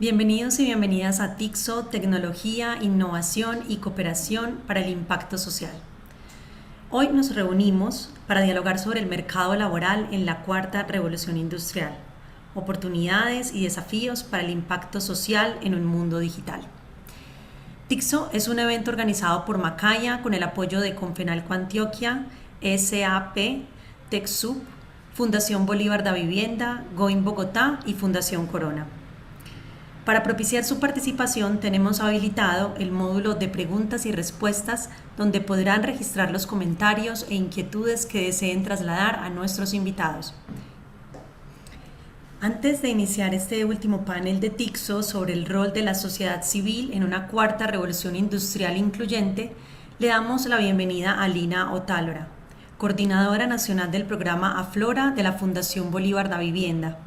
Bienvenidos y bienvenidas a TechSoup, Tecnología, Innovación y Cooperación para el Impacto Social. Hoy nos reunimos para dialogar sobre el mercado laboral en la cuarta revolución industrial, oportunidades y desafíos para el impacto social en un mundo digital. TechSoup es un evento organizado por MAKAIA con el apoyo de Confenalco Antioquia, SAP, TechSoup, Fundación Bolívar da Vivienda, Going Bogotá y Fundación Corona. Para propiciar su participación tenemos habilitado el módulo de preguntas y respuestas donde podrán registrar los comentarios e inquietudes que deseen trasladar a nuestros invitados. Antes de iniciar este último panel de TechSoup sobre el rol de la sociedad civil en una cuarta revolución industrial incluyente, le damos la bienvenida a Lina Otálora, coordinadora nacional del programa Aflora de la Fundación Bolívar da Vivienda.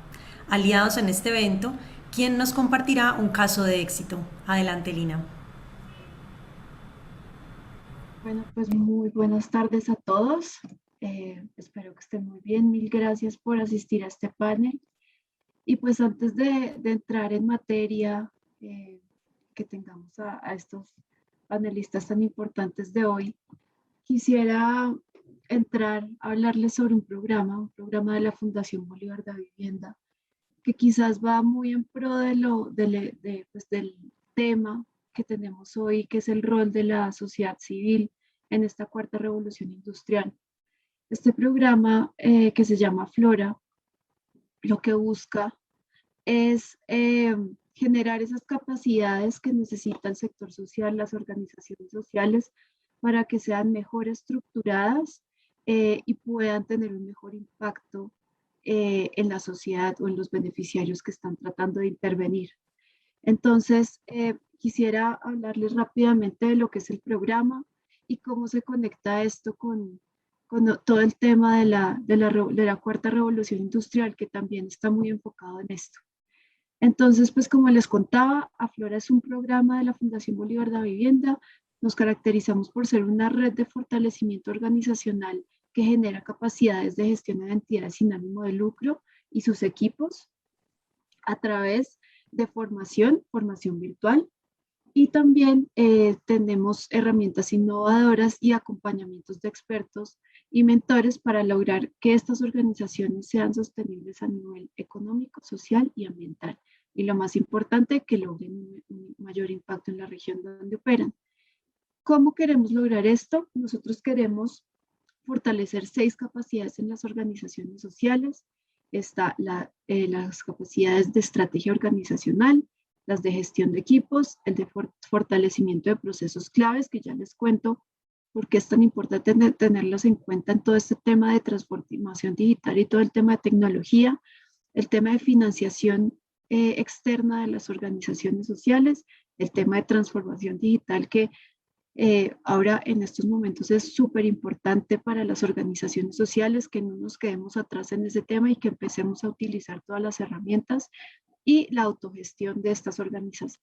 Aliados en este evento, quien nos compartirá un caso de éxito. Adelante, Lina. Bueno, pues muy buenas tardes a todos. Espero que estén muy bien. Mil gracias por asistir a este panel. Y pues antes de entrar en materia, que tengamos a estos panelistas tan importantes de hoy, quisiera entrar a hablarles sobre un programa de la Fundación Bolívar da Vivienda, que quizás va muy en pro del tema que tenemos hoy, que es el rol de la sociedad civil en esta cuarta revolución industrial. Este programa que se llama Flora, lo que busca es generar esas capacidades que necesita el sector social, las organizaciones sociales, para que sean mejor estructuradas y puedan tener un mejor impacto en la sociedad o en los beneficiarios que están tratando de intervenir. Entonces, quisiera hablarles rápidamente de lo que es el programa y cómo se conecta esto con todo el tema de la cuarta revolución industrial, que también está muy enfocado en esto. Entonces, pues como les contaba, Aflora es un programa de la Fundación Bolívar da Vivienda. Nos caracterizamos por ser una red de fortalecimiento organizacional que genera capacidades de gestión de entidades sin ánimo de lucro y sus equipos a través de formación virtual. Y también tenemos herramientas innovadoras y acompañamientos de expertos y mentores para lograr que estas organizaciones sean sostenibles a nivel económico, social y ambiental. Y lo más importante, que logren un mayor impacto en la región donde operan. ¿Cómo queremos lograr esto? Nosotros queremos fortalecer 6 capacidades en las organizaciones sociales. Está las capacidades de estrategia organizacional, las de gestión de equipos, el de fortalecimiento de procesos claves, que ya les cuento por qué es tan importante tenerlos en cuenta en todo este tema de transformación digital y todo el tema de tecnología, el tema de financiación externa de las organizaciones sociales, el tema de transformación digital que ahora en estos momentos es súper importante para las organizaciones sociales, que no nos quedemos atrás en ese tema y que empecemos a utilizar todas las herramientas y la autogestión de estas organizaciones.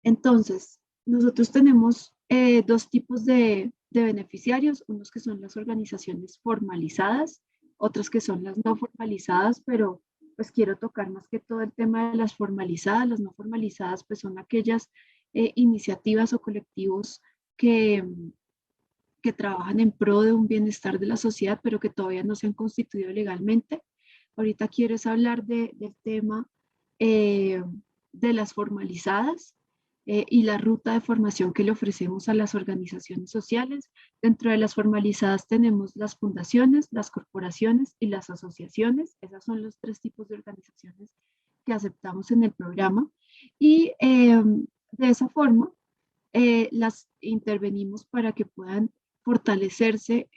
Entonces, nosotros tenemos 2 tipos de beneficiarios, unos que son las organizaciones formalizadas, otras que son las no formalizadas, pero pues quiero tocar más que todo el tema de las formalizadas. Las no formalizadas pues son aquellas iniciativas o colectivos que trabajan en pro de un bienestar de la sociedad, pero que todavía no se han constituido legalmente. Ahorita quiero hablar del tema de las formalizadas y la ruta de formación que le ofrecemos a las organizaciones sociales. Dentro de las formalizadas tenemos las fundaciones, las corporaciones y las asociaciones. Esos son los 3 tipos de organizaciones que aceptamos en el programa. Y de esa forma las intervenimos para que puedan fortalecerse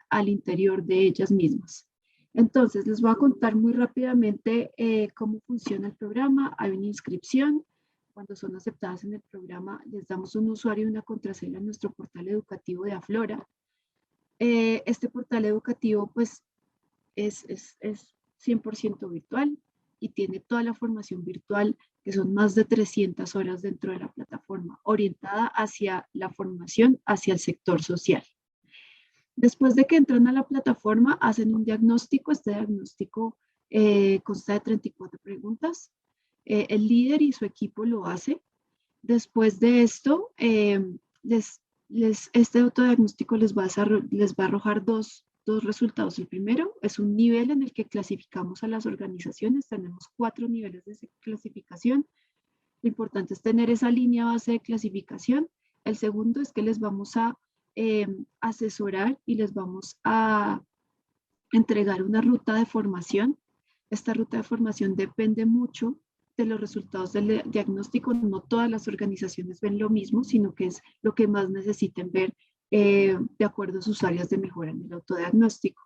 al interior de ellas mismas. Entonces, les voy a contar muy rápidamente cómo funciona el programa. Hay una inscripción. Cuando son aceptadas en el programa, les damos un usuario y una contraseña en nuestro portal educativo de Aflora. Este portal educativo, pues, es 100% virtual y tiene toda la formación virtual, que son más de 300 horas dentro de la plataforma, orientada hacia la formación, hacia el sector social. Después de que entran a la plataforma, hacen un diagnóstico. Este diagnóstico consta de 34 preguntas. el líder y su equipo lo hace. Después de esto, este autodiagnóstico les va a arrojar dos resultados. El primero es un nivel en el que clasificamos a las organizaciones. Tenemos 4 niveles de clasificación. Lo importante es tener esa línea base de clasificación. El segundo es que les vamos a asesorar y les vamos a entregar una ruta de formación. Esta ruta de formación depende mucho de los resultados del diagnóstico. No todas las organizaciones ven lo mismo, sino que es lo que más necesiten ver de acuerdo a sus áreas de mejora en el autodiagnóstico.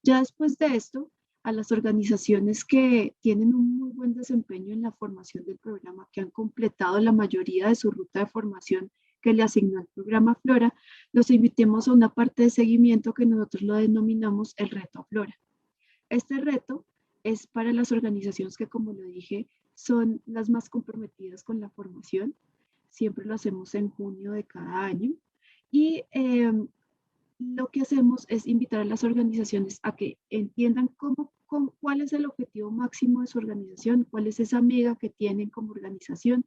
Ya después de esto, a las organizaciones que tienen un muy buen desempeño en la formación del programa, que han completado la mayoría de su ruta de formación que le asignó el programa Flora, los invitemos a una parte de seguimiento que nosotros lo denominamos el reto Flora. Este reto es para las organizaciones que, como lo dije, son las más comprometidas con la formación. Siempre lo hacemos en junio de cada año. Y lo que hacemos es invitar a las organizaciones a que entiendan cuál es el objetivo máximo de su organización, cuál es esa mega que tienen como organización,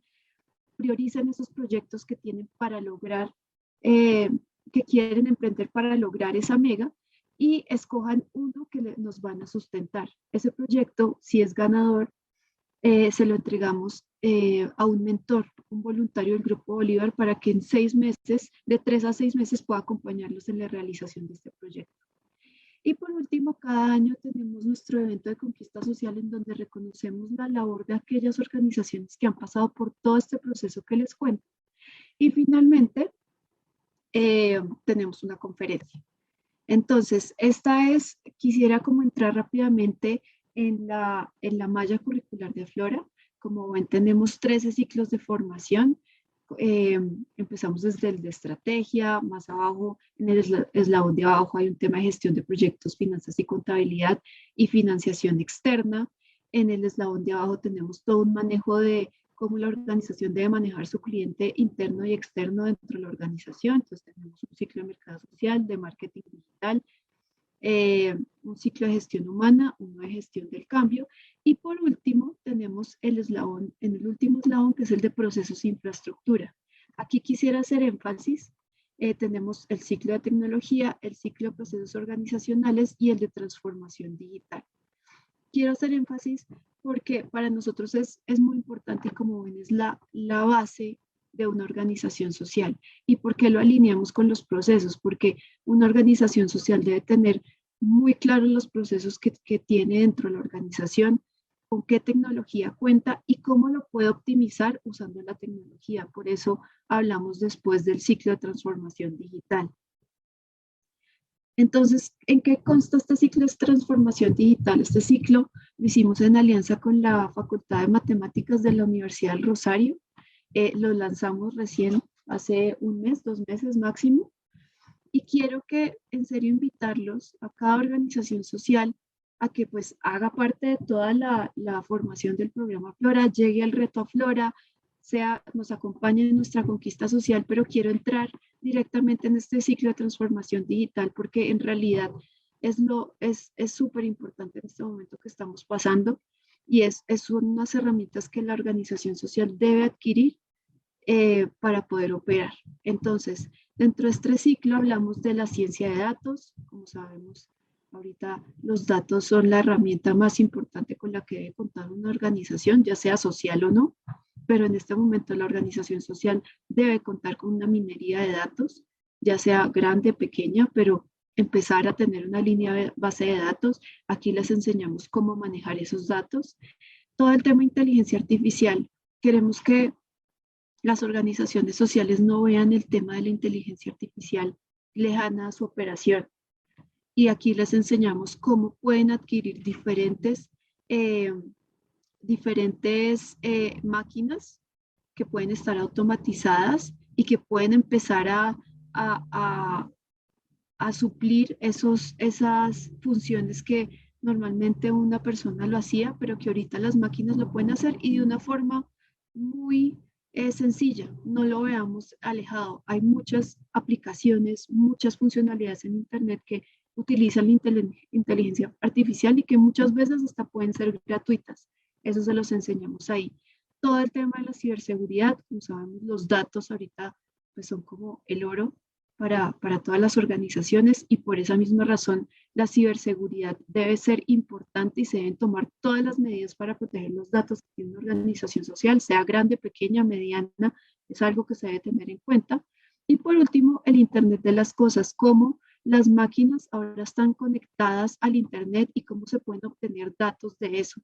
prioricen esos proyectos que tienen para lograr, que quieren emprender para lograr esa mega y escojan uno que nos van a sustentar. Ese proyecto, si es ganador, se lo entregamos a un mentor, un voluntario del Grupo Bolívar, para que en 6 meses, de 3 a 6 meses, pueda acompañarlos en la realización de este proyecto. Y por último, cada año tenemos nuestro evento de conquista social en donde reconocemos la labor de aquellas organizaciones que han pasado por todo este proceso que les cuento. Y finalmente, tenemos una conferencia. Entonces, quisiera como entrar rápidamente en la malla curricular de Flora. Como ven, tenemos 13 ciclos de formación. Empezamos desde el de estrategia, más abajo, en el eslabón de abajo hay un tema de gestión de proyectos, finanzas y contabilidad y financiación externa. En el eslabón de abajo tenemos todo un manejo de cómo la organización debe manejar su cliente interno y externo dentro de la organización. Entonces tenemos un ciclo de mercado social, de marketing digital, un ciclo de gestión humana, uno de gestión del cambio, y por último tenemos el último eslabón, que es el de procesos e infraestructura. Aquí quisiera hacer énfasis, tenemos el ciclo de tecnología, el ciclo de procesos organizacionales y el de transformación digital. Quiero hacer énfasis porque para nosotros es muy importante, y como ven, es la base de una organización social. ¿Y por qué lo alineamos con los procesos? Porque una organización social debe tener muy claros los procesos que tiene dentro de la organización, con qué tecnología cuenta y cómo lo puede optimizar usando la tecnología. Por eso hablamos después del ciclo de transformación digital. Entonces, ¿en qué consta este ciclo de transformación digital? Este ciclo lo hicimos en alianza con la Facultad de Matemáticas de la Universidad del Rosario. Lo lanzamos recién, hace 1 mes, 2 meses máximo. Y quiero que, en serio, invitarlos a cada organización social a que pues haga parte de toda la formación del programa Flora, llegue al reto a Flora, nos acompañe en nuestra conquista social, pero quiero entrar directamente en este ciclo de transformación digital porque en realidad es súper importante en este momento que estamos pasando y son unas herramientas que la organización social debe adquirir para poder operar. Entonces, dentro de este ciclo hablamos de la ciencia de datos. Como sabemos, ahorita los datos son la herramienta más importante con la que debe contar una organización, ya sea social o no, pero en este momento la organización social debe contar con una minería de datos, ya sea grande, pequeña, pero empezar a tener una línea de base de datos. Aquí les enseñamos cómo manejar esos datos. Todo el tema de inteligencia artificial. Queremos que las organizaciones sociales no vean el tema de la inteligencia artificial lejana a su operación. Y aquí les enseñamos cómo pueden adquirir diferentes máquinas que pueden estar automatizadas y que pueden empezar a suplir esas funciones que normalmente una persona lo hacía, pero que ahorita las máquinas lo pueden hacer y de una forma muy sencilla, no lo veamos alejado. Hay muchas aplicaciones, muchas funcionalidades en Internet que utilizan la inteligencia artificial y que muchas veces hasta pueden ser gratuitas. Eso se los enseñamos ahí. todo el tema de la ciberseguridad. Como sabemos, los datos ahorita pues, son como el oro para todas las organizaciones, y por esa misma razón la ciberseguridad debe ser importante y se deben tomar todas las medidas para proteger los datos de una organización social, sea grande, pequeña, mediana, es algo que se debe tener en cuenta. Y por último, el Internet de las cosas, cómo las máquinas ahora están conectadas al Internet y cómo se pueden obtener datos de eso.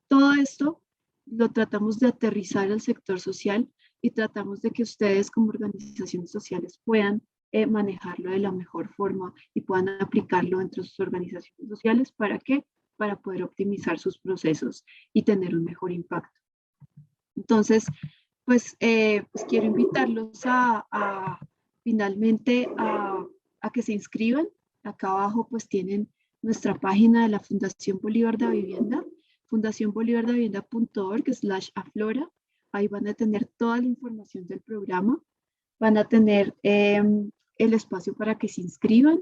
Todo esto lo tratamos de aterrizar al sector social y tratamos de que ustedes como organizaciones sociales puedan manejarlo de la mejor forma y puedan aplicarlo dentro de sus organizaciones sociales. ¿Para qué? Para poder optimizar sus procesos y tener un mejor impacto. Entonces, pues quiero invitarlos finalmente a que se inscriban. Acá abajo pues tienen nuestra página de la Fundación Bolívar de Vivienda, fundacionbolivardevivienda.org/aflora. Ahí van a tener toda la información del programa, van a tener el espacio para que se inscriban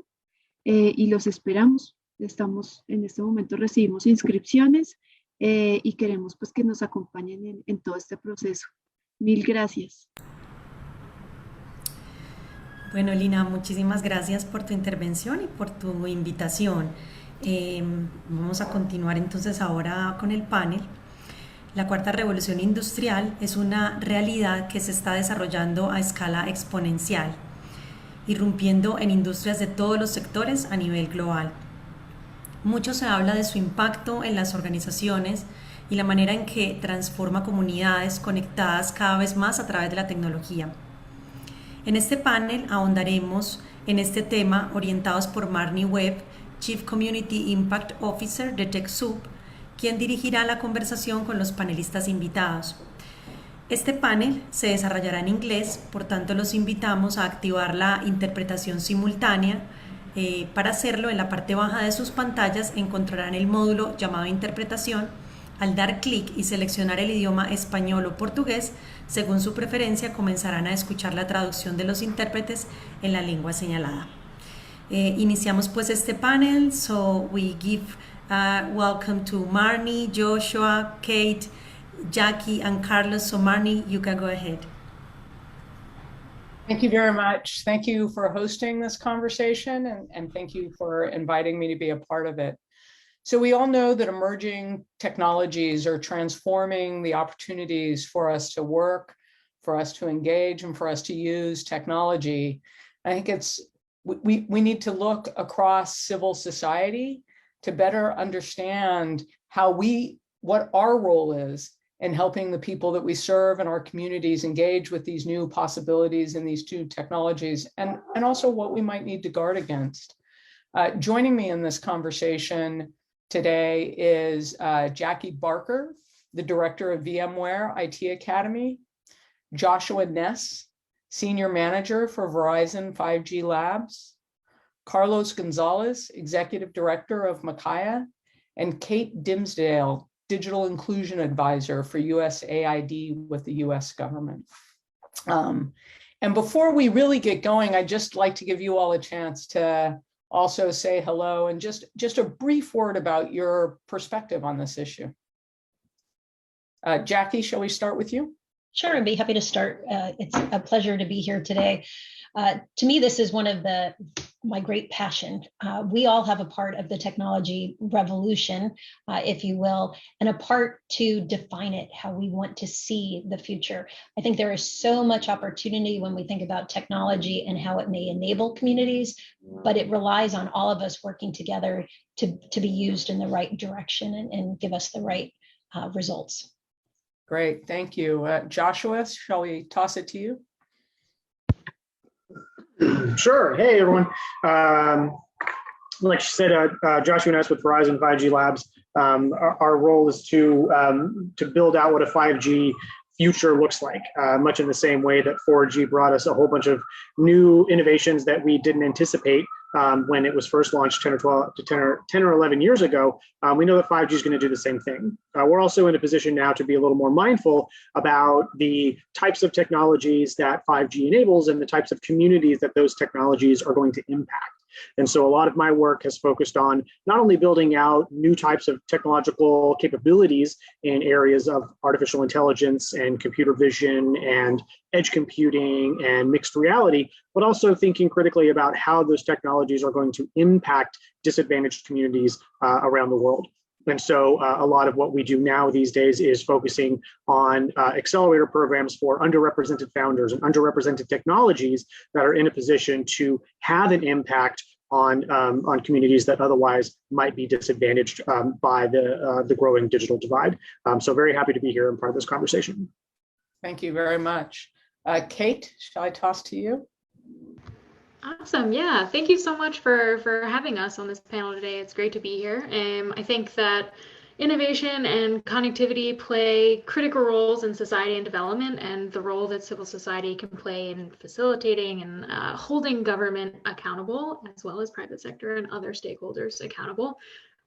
y los esperamos. Estamos en este momento, recibimos inscripciones y queremos pues que nos acompañen en todo este proceso. Mil gracias. Bueno, Lina, muchísimas gracias por tu intervención y por tu invitación. Vamos a continuar entonces ahora con el panel. La cuarta revolución industrial es una realidad que se está desarrollando a escala exponencial, irrumpiendo en industrias de todos los sectores a nivel global. Mucho se habla de su impacto en las organizaciones y la manera en que transforma comunidades conectadas cada vez más a través de la tecnología. En este panel ahondaremos en este tema orientados por Marnie Webb, Chief Community Impact Officer de TechSoup, quien dirigirá la conversación con los panelistas invitados. Este panel se desarrollará en inglés, por tanto los invitamos a activar la interpretación simultánea. Para hacerlo, en la parte baja de sus pantallas encontrarán el módulo llamado Interpretación. Al dar clic y seleccionar el idioma español o portugués, según su preferencia, comenzarán a escuchar la traducción de los intérpretes en la lengua señalada. Iniciamos pues este panel, so we give welcome to Marnie, Joshua, Kate, Jackie, and Carlos. So Marnie, you can go ahead. Thank you very much. Thank you for hosting this conversation, and thank you for inviting me to be a part of it. So we all know that emerging technologies are transforming the opportunities for us to work, for us to engage, and for us to use technology. I think we need to look across civil society to better understand what our role is in helping the people that we serve and our communities engage with these new possibilities and these two technologies, and also what we might need to guard against. Joining me in this conversation today is Jackie Barker, the director of VMware IT Academy, Joshua Ness, senior manager for Verizon 5G Labs, Carlos González, executive director of MAKAIA, and Kate Dimsdale, digital inclusion advisor for USAID with the US government. And before we really get going, I'd just like to give you all a chance to also say hello and just a brief word about your perspective on this issue. Jackie, shall we start with you? Sure, I'd be happy to start. It's a pleasure to be here today. To me, this is one of my great passion. We all have a part of the technology revolution, if you will, and a part to define it, how we want to see the future. I think there is so much opportunity when we think about technology and how it may enable communities, but it relies on all of us working together to be used in the right direction and give us the right results. Great, thank you. Joshua, shall we toss it to you? Sure. Hey, everyone. Like she said, Joshua Ness with Verizon 5G Labs. Our role is to build out what a 5G future looks like, much in the same way that 4G brought us a whole bunch of new innovations that we didn't anticipate when it was first launched 10 or 11 years ago. We know that 5G is going to do the same thing. We're also in a position now to be a little more mindful about the types of technologies that 5G enables and the types of communities that those technologies are going to impact. And so a lot of my work has focused on not only building out new types of technological capabilities in areas of artificial intelligence and computer vision and edge computing and mixed reality, but also thinking critically about how those technologies are going to impact disadvantaged communities around the world. And so a lot of what we do now these days is focusing on accelerator programs for underrepresented founders and underrepresented technologies that are in a position to have an impact on communities that otherwise might be disadvantaged by the growing digital divide. So very happy to be here and part of this conversation. Thank you very much. Kate, shall I toss to you? Awesome. Yeah. Thank you so much for having us on this panel today. It's great to be here. I think that innovation and connectivity play critical roles in society and development, and the role that civil society can play in facilitating and holding government accountable, as well as private sector and other stakeholders accountable,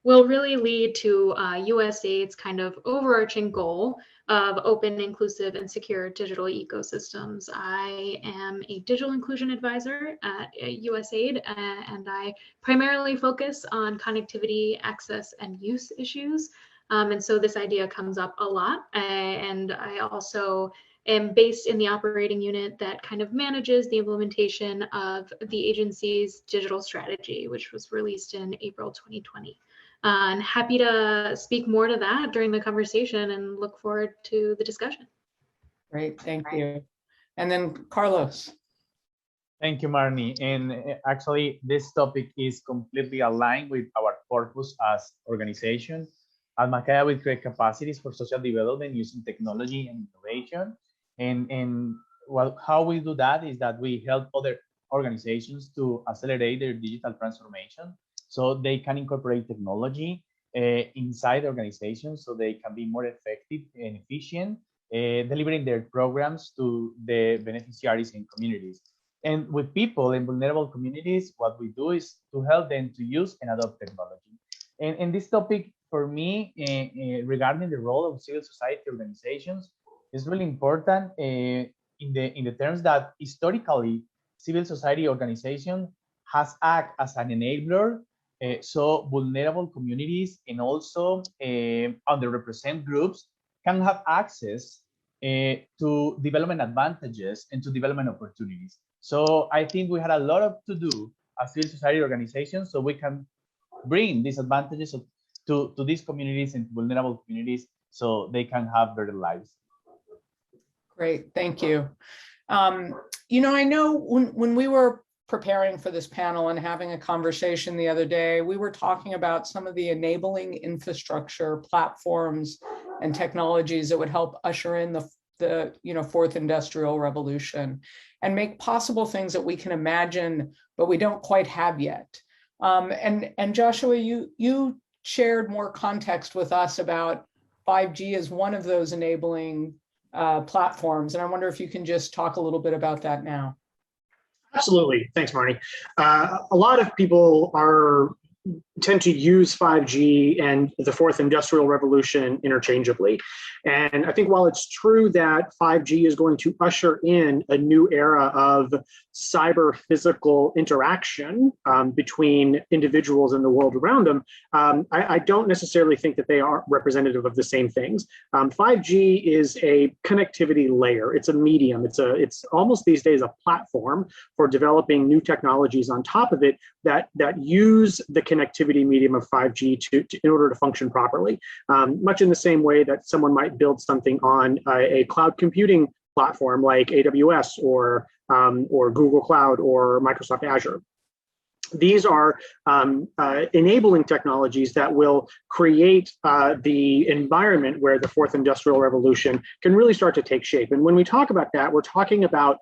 will really lead to USAID's kind of overarching goal of open, inclusive, and secure digital ecosystems. I am a digital inclusion advisor at USAID, and I primarily focus on connectivity, access, and use issues. And so this idea comes up a lot. And I also am based in the operating unit that kind of manages the implementation of the agency's digital strategy, which was released in April 2020. And happy to speak more to that during the conversation and look forward to the discussion. Great, thank you. And then Carlos. Thank you, Marnie. And actually, this topic is completely aligned with our purpose as organization. At MAKAIA, we create capacities for social development using technology and innovation. And well, how we do that is that we help other organizations to accelerate their digital transformation, so they can incorporate technology inside organizations so they can be more effective and efficient, delivering their programs to the beneficiaries and communities. And with people in vulnerable communities, what we do is to help them to use and adopt technology. And this topic, for me, regarding the role of civil society organizations, is really important in the terms that historically, civil society organization has acted as an enabler. So vulnerable communities and also underrepresented groups can have access to development advantages and to development opportunities. So I think we had a lot to do as civil society organizations so we can bring these advantages to these communities and vulnerable communities so they can have better lives. Great, thank you. You know, I know when we were preparing for this panel and having a conversation the other day, we were talking about some of the enabling infrastructure platforms and technologies that would help usher in the fourth industrial revolution and make possible things that we can imagine, but we don't quite have yet. And Joshua, you shared more context with us about 5G as one of those enabling platforms. And I wonder if you can just talk a little bit about that now. Absolutely. Thanks, Marnie. A lot of people tend to use 5G and the fourth industrial revolution interchangeably. And I think while it's true that 5G is going to usher in a new era of cyber physical interaction between individuals and the world around them, I don't necessarily think that they are representative of the same things. 5G is a connectivity layer. It's a medium. It's almost these days a platform for developing new technologies on top of it that use the connectivity medium of 5G in order to function properly. Much in the same way that someone might build something on a cloud computing platform like AWS or Google Cloud or Microsoft Azure. These are enabling technologies that will create the environment where the fourth industrial revolution can really start to take shape. And when we talk about that, we are talking about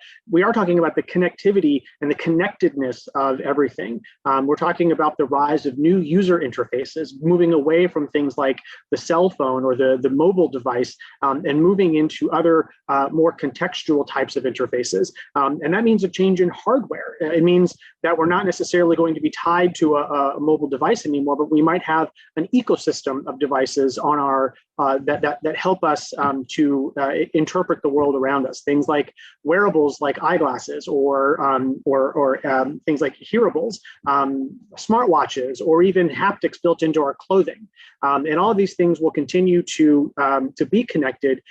the connectivity and the connectedness of everything. We're talking about the rise of new user interfaces, moving away from things like the cell phone or the mobile device and moving into other more contextual types of interfaces. And that means a change in hardware. It means that we're not necessarily going to be tied to a mobile device anymore, but we might have an ecosystem of devices on our that help us to interpret the world around us. Things like wearables, like eyeglasses, or things like hearables, smartwatches, or even haptics built into our clothing. And all of these things will continue to be connected,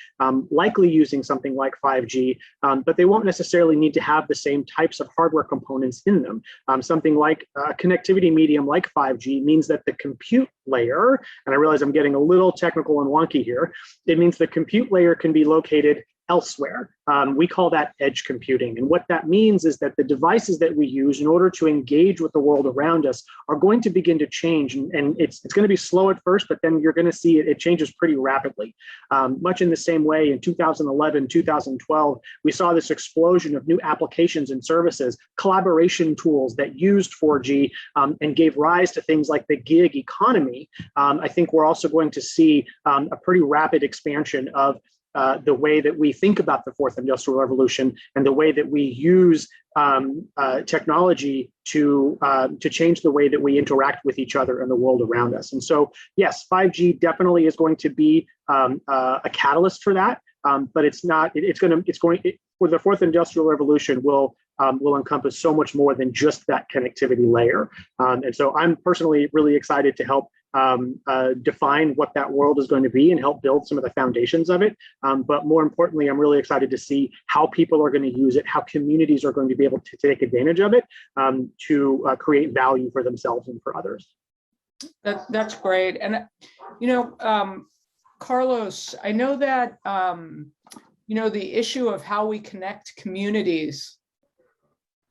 likely using something like 5G, but they won't necessarily need to have the same types of hardware components in them. Something like a connectivity medium like 5G means that the compute layer, and I realize I'm getting a little technical and wonky here, it means the compute layer can be located elsewhere. We call that edge computing. And what that means is that the devices that we use in order to engage with the world around us are going to begin to change. And it's going to be slow at first, but then you're going to see it changes pretty rapidly. Much in the same way, in 2011, 2012, we saw this explosion of new applications and services, collaboration tools that used 4G and gave rise to things like the gig economy. I think we're also going to see a pretty rapid expansion of the way that we think about the fourth industrial revolution and the way that we use technology to change the way that we interact with each other and the world around us. And so, yes, 5G definitely is going to be a catalyst for that, but it's not. For the fourth industrial revolution will encompass so much more than just that connectivity layer. And so, I'm personally really excited to help define what that world is going to be and help build some of the foundations of it. But more importantly, I'm really excited to see how people are going to use it, how communities are going to be able to take advantage of it to create value for themselves and for others. That's great. And, Carlos, I know that, the issue of how we connect communities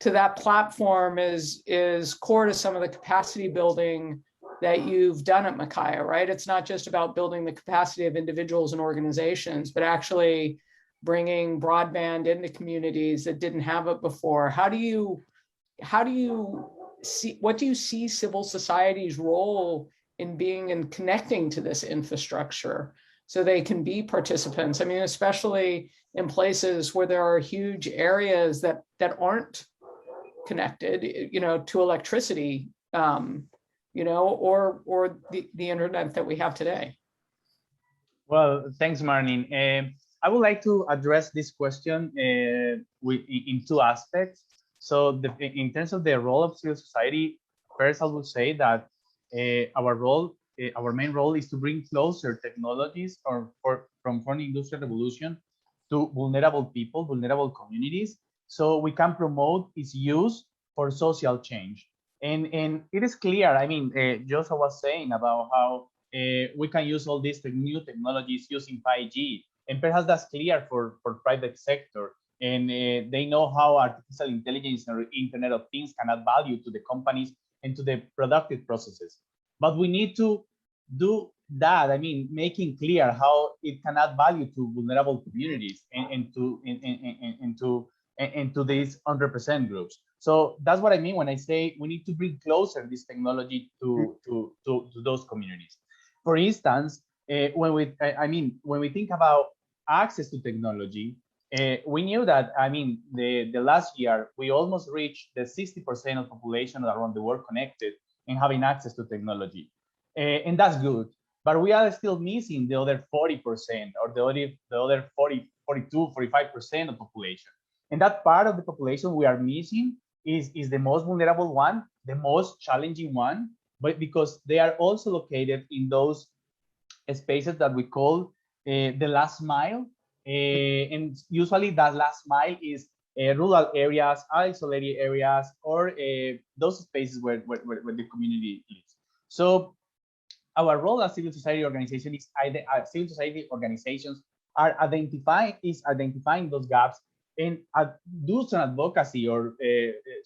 to that platform is core to some of the capacity building that you've done at MAKAIA, right? It's not just about building the capacity of individuals and organizations, but actually bringing broadband into communities that didn't have it before. What do you see civil society's role in being and connecting to this infrastructure so they can be participants? I mean, especially in places where there are huge areas that aren't connected, to electricity, or the internet that we have today. Well, thanks, Marnie. I would like to address this question in two aspects. So in terms of the role of civil society, first I would say that our main role is to bring closer technologies from fourth industrial revolution to vulnerable people, vulnerable communities, so we can promote its use for social change. And it is clear, I mean, Joshua was saying about how we can use all these new technologies using 5G, and perhaps that's clear for private sector. And they know how artificial intelligence or Internet of Things can add value to the companies and to the productive processes. But we need to do that, I mean, making clear how it can add value to vulnerable communities and to these underrepresented groups. So that's what I mean when I say we need to bring closer this technology to those communities. For instance, when we think about access to technology, we knew that, I mean, the last year, we almost reached the 60% of population around the world connected and having access to technology. And that's good. But we are still missing the other 40% or the other 42, 45% of population. And that part of the population we are missing is the most vulnerable one, the most challenging one, but because they are also located in those spaces that we call the last mile. And usually that last mile is rural areas, isolated areas, or those spaces where the community lives. So our role as civil society organization is civil society organizations are identifying those gaps and do some advocacy or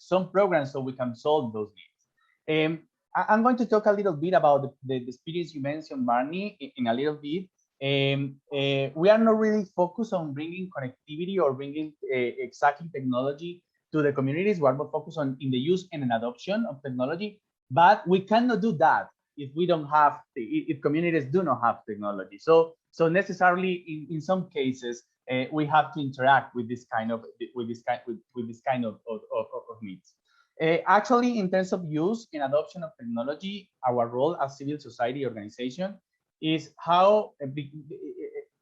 some programs so we can solve those needs. I'm going to talk a little bit about the experience you mentioned, Marnie, in a little bit. We are not really focused on bringing connectivity or bringing exactly technology to the communities. We are more focused on in the use and an adoption of technology, but we cannot do that if we don't have, if communities do not have technology. So necessarily in some cases, we have to interact with this kind of needs. Actually, in terms of use and adoption of technology, our role as civil society organization is how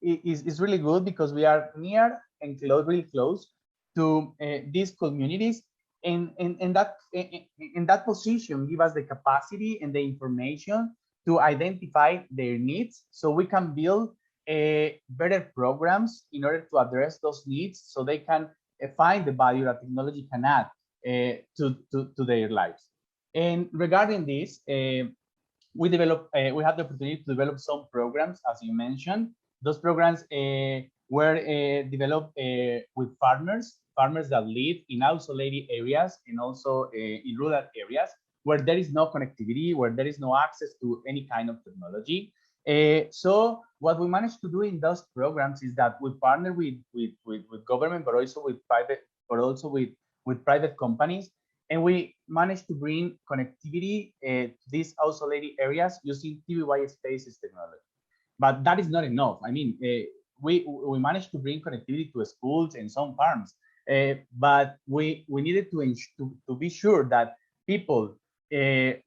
is really good because we are near and close, really close to these communities, and in that position give us the capacity and the information to identify their needs, so we can build better programs in order to address those needs, so they can find the value that technology can add to their lives. And regarding this, we have the opportunity to develop some programs, as you mentioned. Those programs were developed with farmers that live in isolated areas and also in rural areas where there is no connectivity, where there is no access to any kind of technology. So what we managed to do in those programs is that we partner with government, but also with private companies, and we managed to bring connectivity to these isolated areas using TV-wide spaces technology. But that is not enough. I mean, we managed to bring connectivity to schools and some farms, but we needed to be sure that people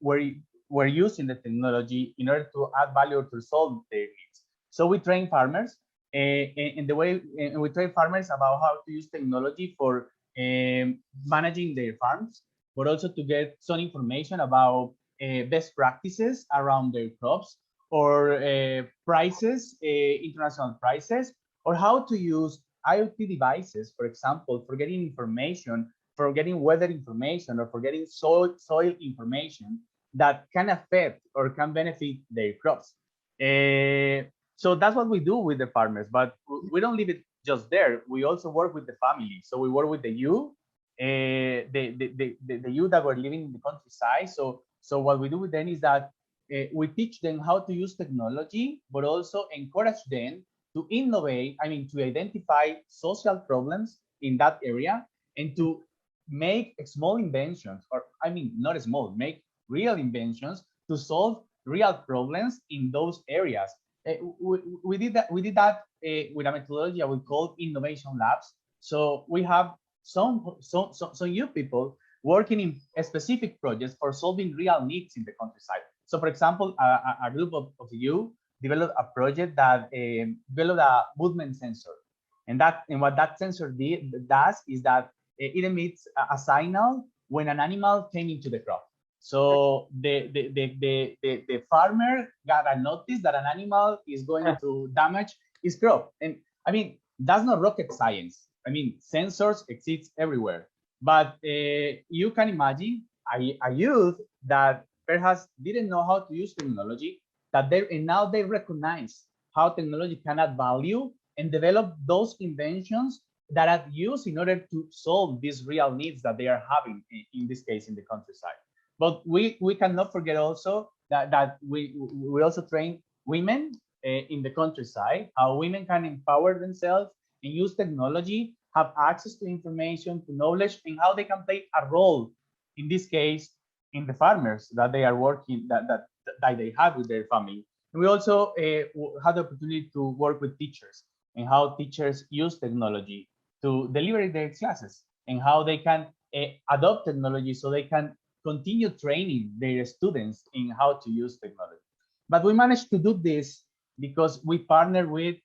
were using the technology in order to add value to solve their needs. So we train farmers, and we train farmers about how to use technology for managing their farms, but also to get some information about best practices around their crops, or prices, international prices, or how to use IoT devices, for example, for getting information, for getting weather information, or for getting soil information that can affect or can benefit their crops. So that's what we do with the farmers, but we don't leave it just there. We also work with the family. So we work with the youth, the youth that were living in the countryside. So what we do with them is that we teach them how to use technology, but also encourage them to innovate, to identify social problems in that area, and to make small inventions, or not small, make real inventions to solve real problems in those areas. We did that with a methodology we call innovation labs. So we have some youth people working in specific projects for solving real needs in the countryside. So, for example, a group of you developed a project that developed a movement sensor, and what that sensor does is that it emits a signal when an animal came into the crop. So the farmer got a notice that an animal is going to damage his crop, and that's not rocket science. Sensors exist everywhere, but you can imagine a youth that perhaps didn't know how to use technology, and now they recognize how technology can add value and develop those inventions that are used in order to solve these real needs that they are having, in this case, in the countryside. But we cannot forget also that we also train women in the countryside, how women can empower themselves and use technology, have access to information, to knowledge, and how they can play a role, in this case, in the farmers that they are working, that they have with their family. And we also had the opportunity to work with teachers, and how teachers use technology to deliver their classes, and how they can adopt technology so they can continue training their students in how to use technology. But we managed to do this because we partner with,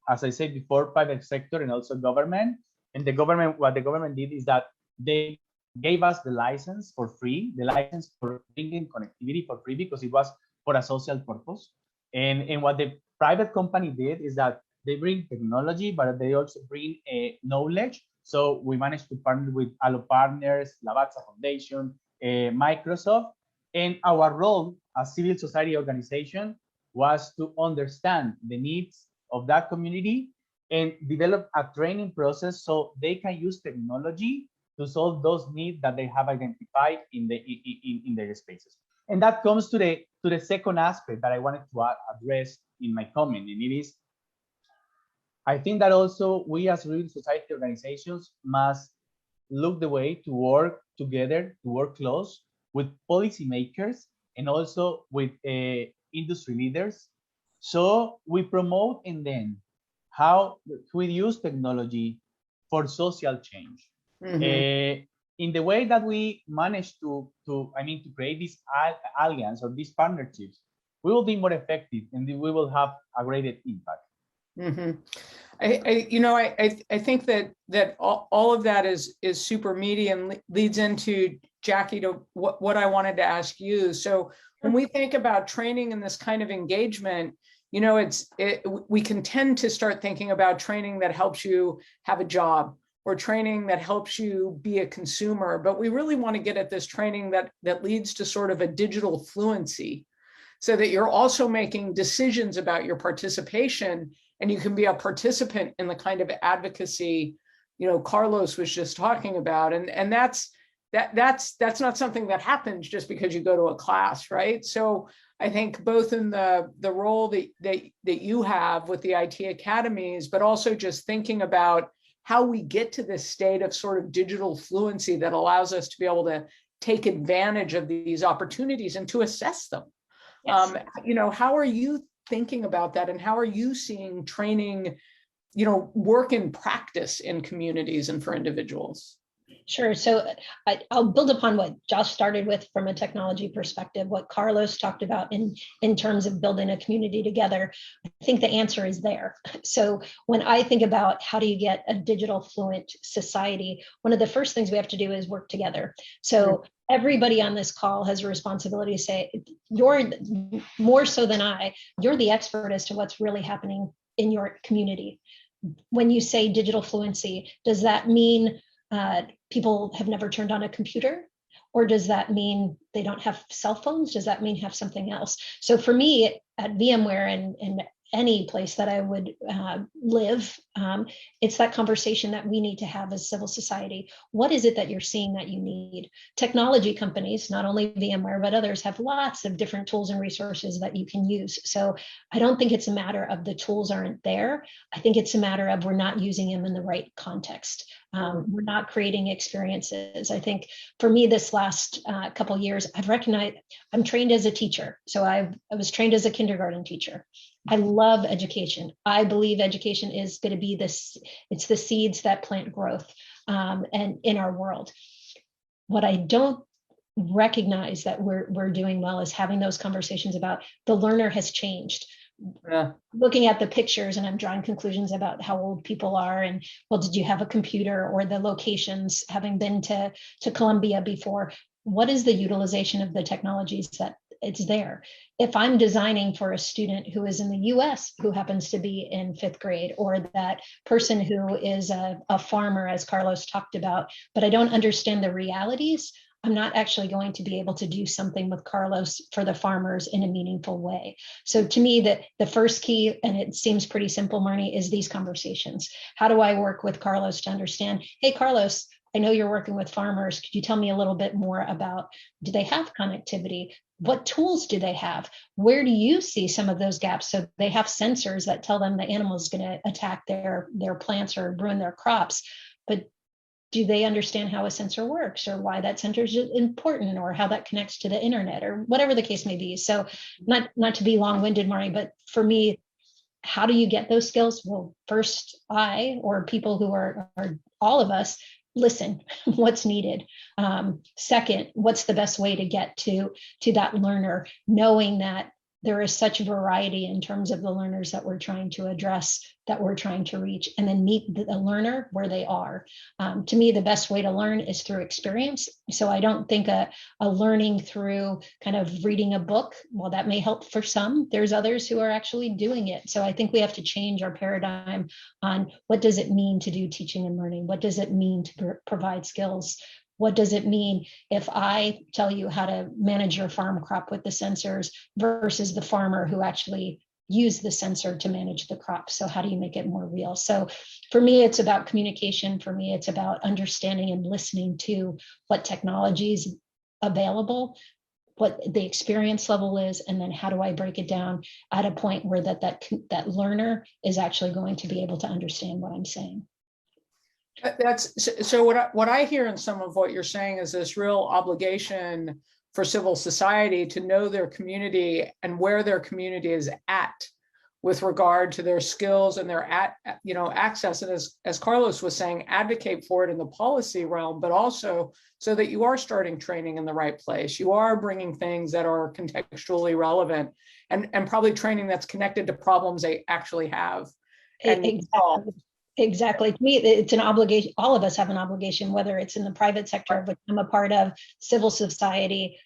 as I said before, private sector and also government. And what the government did is that they gave us the license for free, the license for bringing connectivity for free, because it was for a social purpose. And what the private company did is that they bring technology, but they also bring knowledge. So we managed to partner with Allo Partners, Lavazza Foundation, Microsoft, and our role as civil society organization was to understand the needs of that community and develop a training process so they can use technology to solve those needs that they have identified in their spaces. And that comes to the second aspect that I wanted to address in my comment, and it is, I think that also we as civil society organizations must look the way to work together, to work close with policymakers and also with industry leaders. So we promote and then how we use technology for social change. In the way that we managed to create this alliance or these partnerships we will be more effective and we will have a greater impact. Mm-hmm. I think that all of that is super meaty and leads into, Jackie, to what I wanted to ask you. So when we think about training and this kind of engagement, we can tend to start thinking about training that helps you have a job or training that helps you be a consumer, but we really want to get at this training that leads to sort of a digital fluency, so that you're also making decisions about your participation and you can be a participant in the kind of advocacy, Carlos was just talking about. And that's not something that happens just because you go to a class, right? So I think both in the role that you have with the IT academies, but also just thinking about how we get to this state of sort of digital fluency that allows us to be able to take advantage of these opportunities and to assess them. Yes. How are you thinking about that, and how are you seeing training, work in practice in communities and for individuals? Sure. So I'll build upon what Josh started with from a technology perspective, what Carlos talked about in terms of building a community together. I think the answer is there. So when I think about how do you get a digital fluent society, one of the first things we have to do is work together. So everybody on this call has a responsibility to say, you're more so than you're the expert as to what's really happening in your community. When you say digital fluency, does that mean people have never turned on a computer? Or does that mean they don't have cell phones? Does that mean have something else? So for me at VMware and any place that I would live, it's that conversation that we need to have as civil society. What is it that you're seeing that you need? Technology companies, not only VMware, but others, have lots of different tools and resources that you can use. So I don't think it's a matter of the tools aren't there. I think it's a matter of we're not using them in the right context. We're not creating experiences. I think for me, this last couple of years, I've recognized I'm trained as a teacher. So I was trained as a kindergarten teacher. I love education. I believe education is going to be it's the seeds that plant growth and in our world. What I don't recognize that we're doing well is having those conversations about the learner has changed. Yeah. Looking at the pictures and I'm drawing conclusions about how old people are and, well, did you have a computer, or the locations, having been to Columbia before, what is the utilization of the technologies that it's there? If I'm designing for a student who is in the US who happens to be in 5th grade, or that person who is a farmer, as Carlos talked about, but I don't understand the realities, I'm not actually going to be able to do something with Carlos for the farmers in a meaningful way. So to me, the first key, and it seems pretty simple, Marnie, is these conversations. How do I work with Carlos to understand, hey, Carlos, I know you're working with farmers. Could you tell me a little bit more about, do they have connectivity? What tools do they have? Where do you see some of those gaps? So they have sensors that tell them the animal is going to attack their plants or ruin their crops, but do they understand how a sensor works, or why that sensor is important, or how that connects to the internet, or whatever the case may be? So not to be long-winded, Marnie, but for me, how do you get those skills? Well, first, or people who are all of us, listen, what's needed. Second, what's the best way to get to that learner, knowing that there is such variety in terms of the learners that we're trying to address, that we're trying to reach, and then meet the learner where they are. To me, the best way to learn is through experience. So I don't think a learning through kind of reading a book, well, that may help for some. There's others who are actually doing it. So I think we have to change our paradigm on what does it mean to do teaching and learning? What does it mean to provide skills? What does it mean if I tell you how to manage your farm crop with the sensors versus the farmer who actually used the sensor to manage the crop? So how do you make it more real? So for me, it's about communication. For me, it's about understanding and listening to what technology is available, what the experience level is, and then how do I break it down at a point where that learner is actually going to be able to understand what I'm saying. So what I hear in some of what you're saying is this real obligation for civil society to know their community and where their community is at with regard to their skills and their access, and as Carlos was saying, advocate for it in the policy realm, but also so that you are starting training in the right place. You are bringing things that are contextually relevant, and probably training that's connected to problems they actually have. Exactly. To me, it's an obligation. All of us have an obligation, whether it's in the private sector, which I'm a part of, civil society,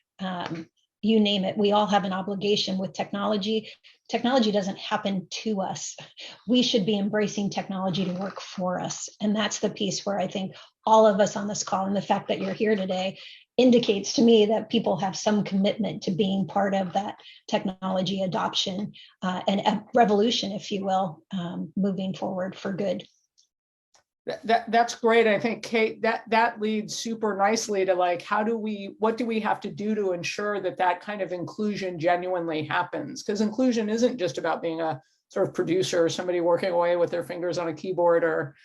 you name it. We all have an obligation with technology. Technology doesn't happen to us. We should be embracing technology to work for us. And that's the piece where I think all of us on this call, and the fact that you're here today, indicates to me that people have some commitment to being part of that technology adoption and a revolution, if you will, moving forward for good. That's great. I think, Kate, that leads super nicely to like, what do we have to do to ensure that kind of inclusion genuinely happens? Because inclusion isn't just about being a sort of producer or somebody working away with their fingers on a keyboard, or,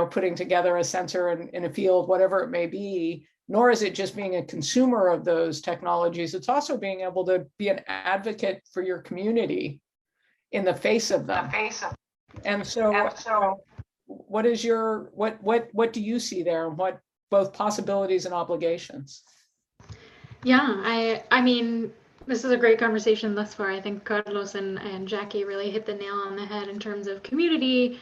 putting together a sensor in a field, whatever it may be, nor is it just being a consumer of those technologies. It's also being able to be an advocate for your community in the face of them. And so what is what do you see there, and what both possibilities and obligations? Yeah, I mean, this is a great conversation thus far. I think Carlos and Jackie really hit the nail on the head in terms of community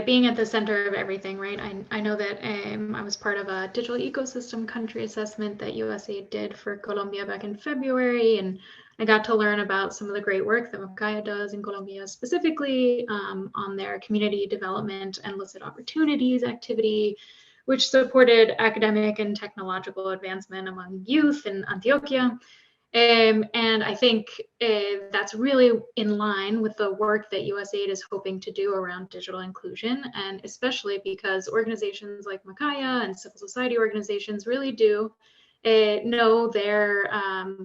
being at the center of everything, right? I know that I was part of a digital ecosystem country assessment that USAID did for Colombia back in February, and I got to learn about some of the great work that MAKAIA does in Colombia, specifically on their community development and illicit opportunities activity, which supported academic and technological advancement among youth in Antioquia. And I think that's really in line with the work that USAID is hoping to do around digital inclusion, and especially because organizations like MAKAIA and civil society organizations really do know their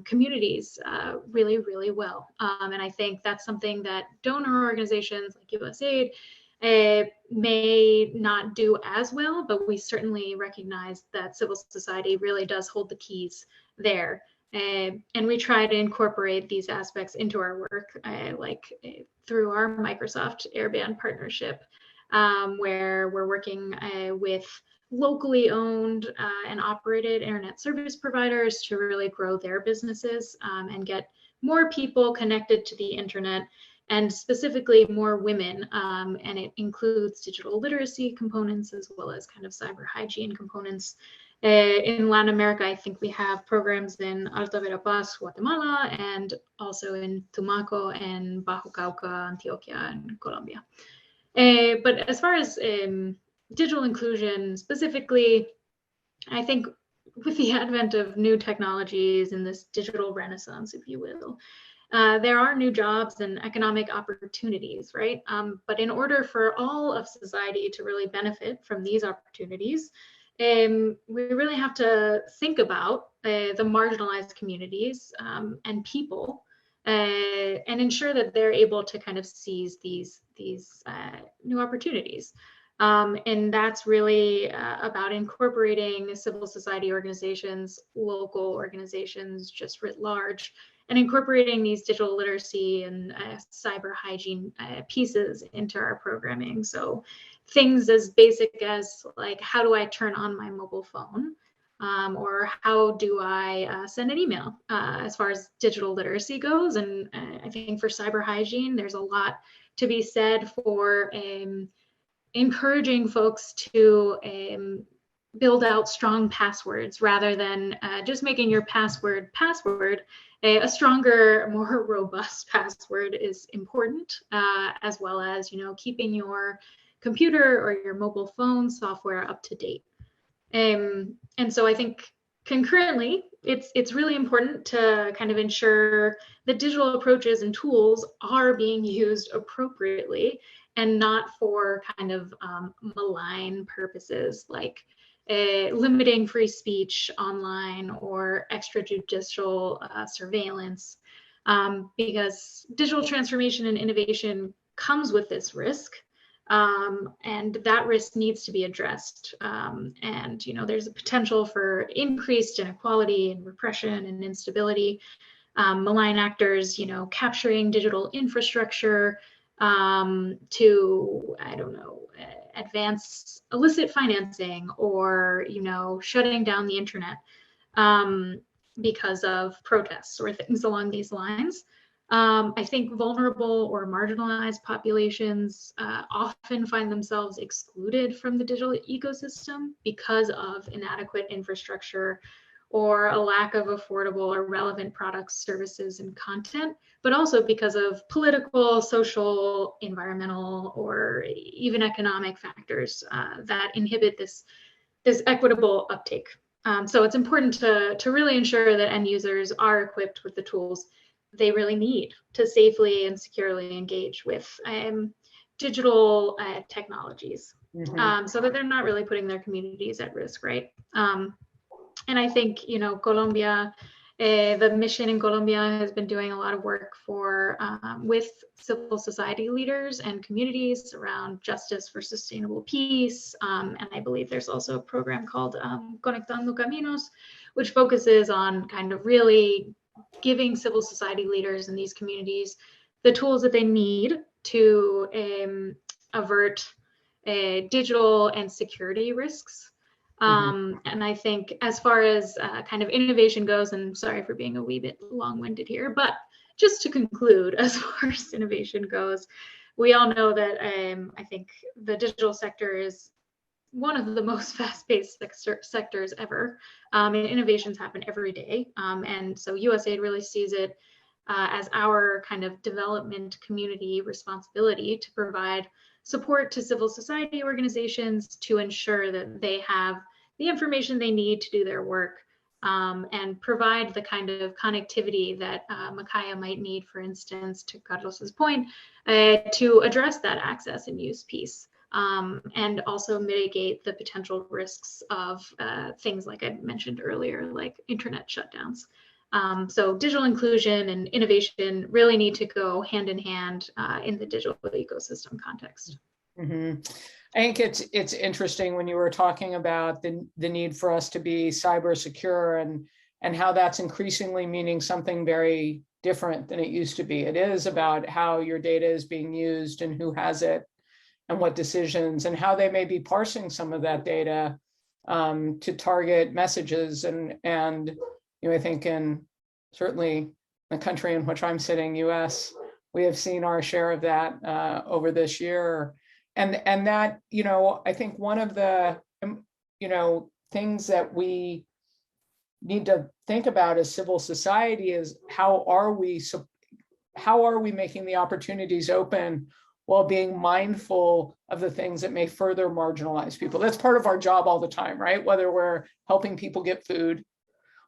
communities really, really well. And I think that's something that donor organizations like USAID may not do as well, but we certainly recognize that civil society really does hold the keys there. And we try to incorporate these aspects into our work, through our Microsoft Airband partnership, where we're working with locally owned and operated internet service providers to really grow their businesses and get more people connected to the internet, and specifically more women. And it includes digital literacy components as well as kind of cyber hygiene components. In Latin America, I think we have programs in Alta Verapaz, Guatemala, and also in Tumaco and Bajo Cauca, Antioquia, and Colombia. But as far as digital inclusion specifically, I think with the advent of new technologies and this digital renaissance, if you will, there are new jobs and economic opportunities, right? But in order for all of society to really benefit from these opportunities, we really have to think about the marginalized communities and people and ensure that they're able to kind of seize these new opportunities. And that's really about incorporating civil society organizations, local organizations, just writ large, and incorporating these digital literacy and cyber hygiene pieces into our programming. So things as basic as like, how do I turn on my mobile phone? Or how do I send an email as far as digital literacy goes? And I think for cyber hygiene, there's a lot to be said for encouraging folks to build out strong passwords rather than just making your password. A stronger, more robust password is important, as well as, keeping your computer or your mobile phone software up to date. And so I think concurrently, it's really important to kind of ensure that digital approaches and tools are being used appropriately and not for kind of malign purposes like limiting free speech online or extrajudicial surveillance, because digital transformation and innovation comes with this risk. And that risk needs to be addressed. And, there's a potential for increased inequality and repression and instability. Malign actors, capturing digital infrastructure, to, I don't know, advance illicit financing, or, you know, shutting down the internet because of protests or things along these lines. I think vulnerable or marginalized populations often find themselves excluded from the digital ecosystem because of inadequate infrastructure or a lack of affordable or relevant products, services, and content, but also because of political, social, environmental, or even economic factors that inhibit this equitable uptake. So it's important to really ensure that end users are equipped with the tools they really need to safely and securely engage with digital technologies, so that they're not really putting their communities at risk, right? And I think, you know, Colombia, the mission in Colombia has been doing a lot of work with civil society leaders and communities around justice for sustainable peace. And I believe there's also a program called Conectando Caminos, which focuses on kind of really giving civil society leaders in these communities the tools that they need to avert digital and security risks. And I think as far as kind of innovation goes, and sorry for being a wee bit long-winded here, but just to conclude, as far as innovation goes, we all know that I think the digital sector is one of the most fast-paced sectors ever, and innovations happen every day. And so USAID really sees it as our kind of development community responsibility to provide support to civil society organizations to ensure that they have the information they need to do their work, and provide the kind of connectivity that MAKAIA might need, for instance, to Carlos's point, to address that access and use piece, and also mitigate the potential risks of things like I mentioned earlier, like internet shutdowns. So digital inclusion and innovation really need to go hand in hand in the digital ecosystem context. I think it's interesting when you were talking about the need for us to be cyber secure, and how that's increasingly meaning something very different than it used to be. It is about how your data is being used and who has it and what decisions, and how they may be parsing some of that data to target messages. And you know, I think certainly the country in which I'm sitting, US, we have seen our share of that over this year. And that, you know, I think one of the, you know, things that we need to think about as civil society is how are we making the opportunities open while being mindful of the things that may further marginalize people. That's part of our job all the time, right? Whether we're helping people get food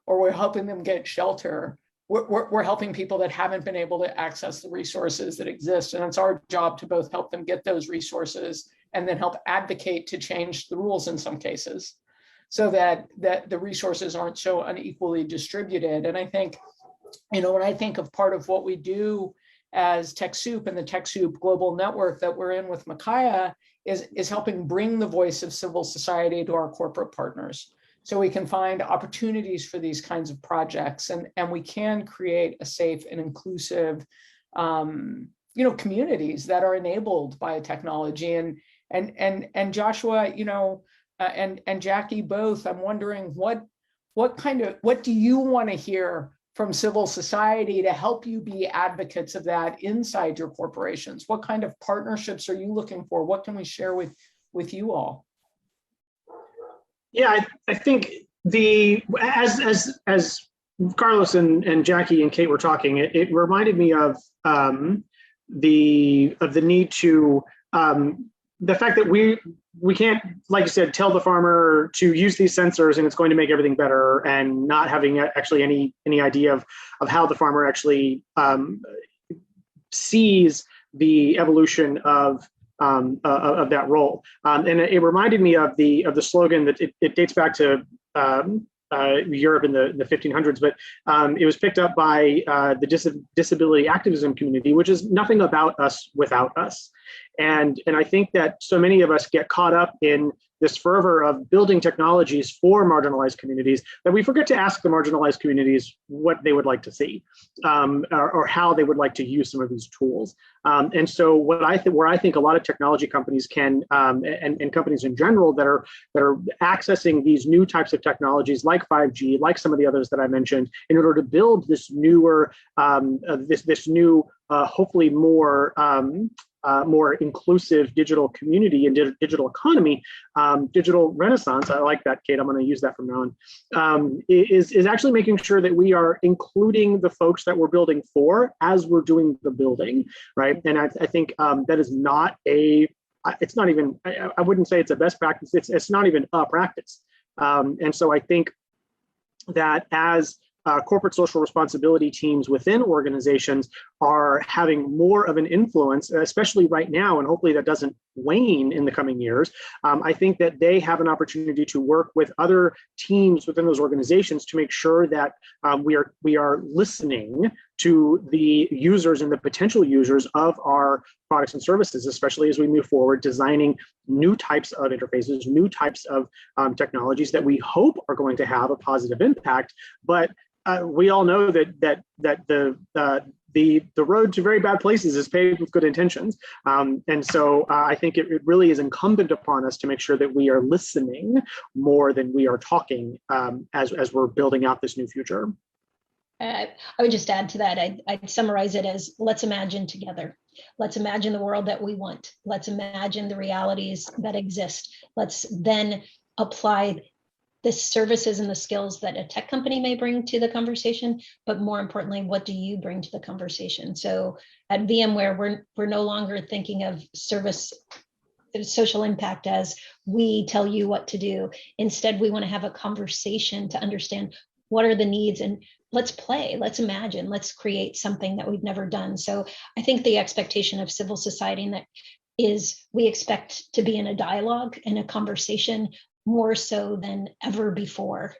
or we're helping them get shelter, we're helping people that haven't been able to access the resources that exist. And it's our job to both help them get those resources and then help advocate to change the rules in some cases so that the resources aren't so unequally distributed. And I think, you know, when I think of part of what we do as TechSoup and the TechSoup global network that we're in with MAKAIA is helping bring the voice of civil society to our corporate partners, so we can find opportunities for these kinds of projects, and we can create a safe and inclusive, you know, communities that are enabled by technology. And Joshua, you know, and Jackie both, I'm wondering what do you want to hear from civil society to help you be advocates of that inside your corporations? What kind of partnerships are you looking for? What can we share with you all? Yeah, I think as Carlos and Jackie and Kate were talking, it reminded me of the need to the fact that we can't, like you said, tell the farmer to use these sensors and it's going to make everything better, and not having actually any idea of how the farmer actually sees the evolution of that role. And it reminded me of the slogan that it dates back to Europe in the 1500s, but it was picked up by the disability activism community, which is nothing about us without us. And I think that so many of us get caught up in this fervor of building technologies for marginalized communities that we forget to ask the marginalized communities what they would like to see, or how they would like to use some of these tools. And so where I think a lot of technology companies can, and companies in general that are accessing these new types of technologies like 5G, like some of the others that I mentioned, in order to build this newer, this new, hopefully more inclusive digital community and digital economy, digital renaissance. I like that, Kate. I'm going to use that from now on. Is actually making sure that we are including the folks that we're building for as we're doing the building, right? And I think that is not it's not even, I wouldn't say it's a best practice. It's not even a practice. And so I think that as corporate social responsibility teams within organizations are having more of an influence, especially right now, and hopefully that doesn't wane in the coming years. I think that they have an opportunity to work with other teams within those organizations to make sure that we are listening to the users and the potential users of our products and services, especially as we move forward, designing new types of interfaces, new types of technologies that we hope are going to have a positive impact. But we all know that the road to very bad places is paved with good intentions. And so I think it really is incumbent upon us to make sure that we are listening more than we are talking as we're building out this new future. I would just add to that, I'd summarize it as, let's imagine together. Let's imagine the world that we want. Let's imagine the realities that exist. Let's then apply the services and the skills that a tech company may bring to the conversation, but more importantly, what do you bring to the conversation? So at VMware, we're no longer thinking of social impact as we tell you what to do. Instead, we want to have a conversation to understand what are the needs, and let's play, let's imagine, let's create something that we've never done. So I think the expectation of civil society and that is we expect to be in a dialogue and a conversation more so than ever before,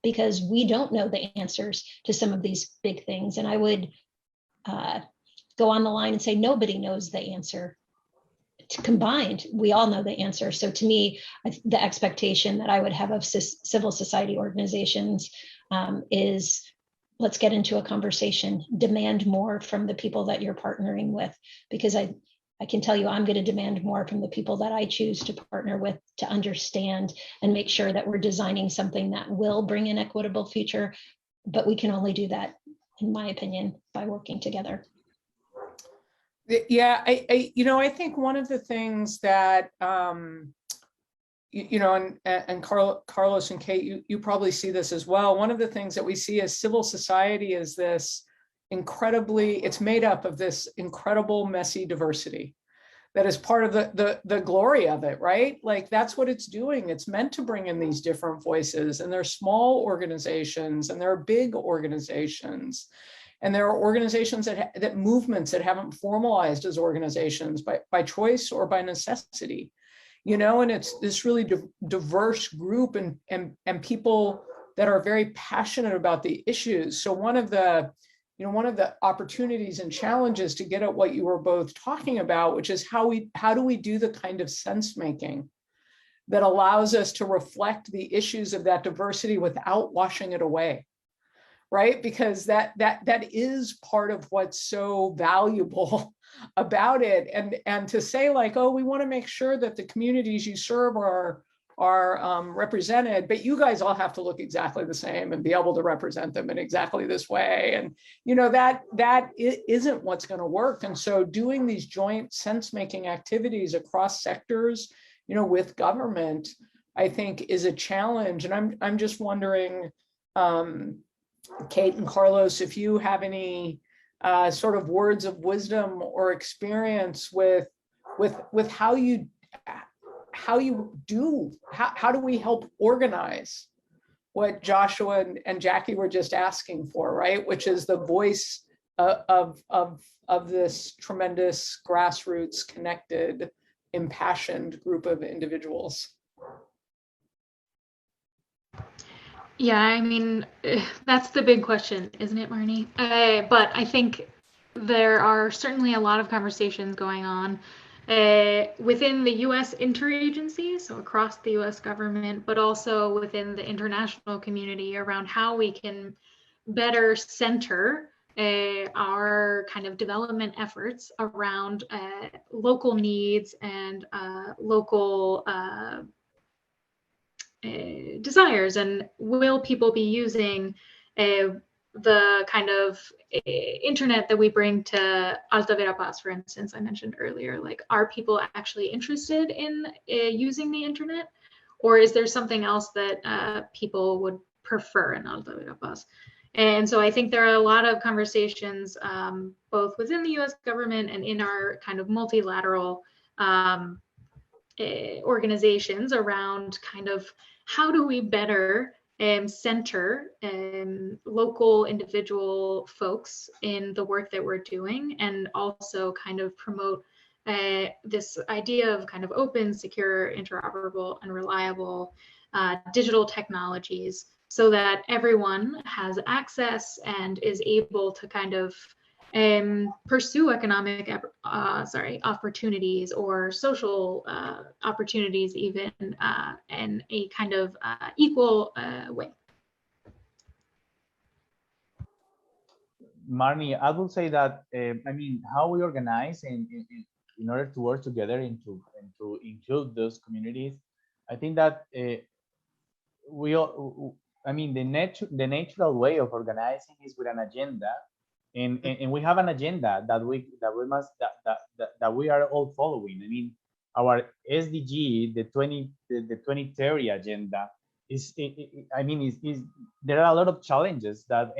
because we don't know the answers to some of these big things. And I would go on the line and say, nobody knows the answer. Combined, we all know the answer. So to me, the expectation that I would have of civil society organizations is, let's get into a conversation, demand more from the people that you're partnering with, because I can tell you I'm going to demand more from the people that I choose to partner with to understand and make sure that we're designing something that will bring an equitable future. But we can only do that, in my opinion, by working together. Yeah, I think one of the things that, and Carlos and Kate, you probably see this as well. One of the things that we see as civil society is this it's made up of this incredible messy diversity that is part of the glory of it, right? Like that's what it's doing. It's meant to bring in these different voices, and there are small organizations and there are big organizations. And there are organizations that movements that haven't formalized as organizations by choice or by necessity, and it's this really diverse group and people that are very passionate about the issues. So one of the opportunities and challenges to get at what you were both talking about, which is how do we do the kind of sense making that allows us to reflect the issues of that diversity without washing it away. Right? Because that is part of what's so valuable about it. And to say like, oh, we want to make sure that the communities you serve are represented, but you guys all have to look exactly the same and be able to represent them in exactly this way. And that isn't what's going to work. And so doing these joint sense-making activities across sectors, with government, I think is a challenge. And I'm just wondering, Kate and Carlos, if you have any sort of words of wisdom or experience with how do we help organize what Joshua and Jackie were just asking for, right? Which is the voice of this tremendous grassroots, connected, impassioned group of individuals. Yeah, I mean, that's the big question, isn't it, Marnie? But I think there are certainly a lot of conversations going on within the U.S. interagency, so across the U.S. government, but also within the international community around how we can better center our kind of development efforts around local needs and local desires, and will people be using the kind of internet that we bring to Alta Verapaz, for instance. I mentioned earlier, like, are people actually interested in using the internet, or is there something else that people would prefer in Alta Verapaz? And so I think there are a lot of conversations both within the US government and in our kind of multilateral organizations around kind of how do we better center local individual folks in the work that we're doing, and also kind of promote this idea of kind of open, secure, interoperable, and reliable digital technologies, so that everyone has access and is able to kind of pursue economic opportunities or social opportunities even in a kind of equal way. Marnie, I will say that, I mean, how we organize in order to work together and to include those communities, I think that we all, I mean, the natural way of organizing is with an agenda. And we have an agenda that we are all following. I mean, our SDG, the 2030 agenda, is there are a lot of challenges that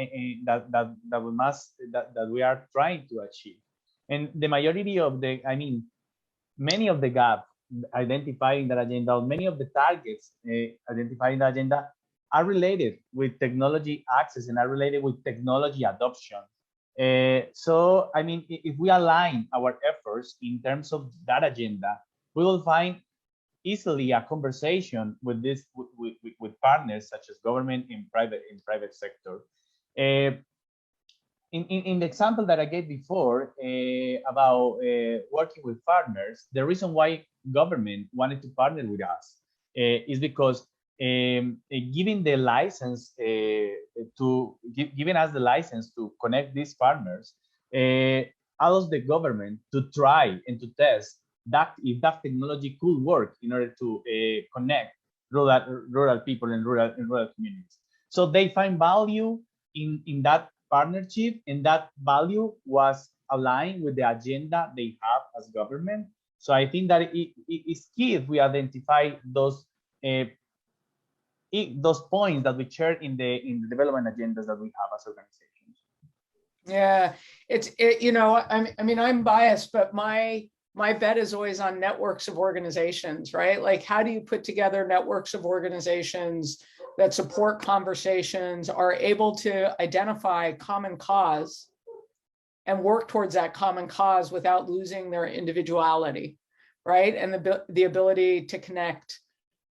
we are trying to achieve, and the majority of many of the gaps identified in that agenda, or many of the targets identified in the agenda, are related with technology access and are related with technology adoption. So, I mean, if we align our efforts in terms of that agenda, we will find easily a conversation with with partners such as government and private sector. In the example that I gave before about working with partners, the reason why government wanted to partner with us is because giving the license giving us the license to connect these partners allows the government to try and to test that if that technology could work in order to connect rural people and rural communities. So they find value in that partnership, and that value was aligned with the agenda they have as government. So I think that it is key if we identify those points that we share in the development agendas that we have as organizations. Yeah, you know, I mean, I'm biased, but my bet is always on networks of organizations, right? Like, how do you put together networks of organizations that support conversations, are able to identify common cause and work towards that common cause without losing their individuality, right? And the ability to connect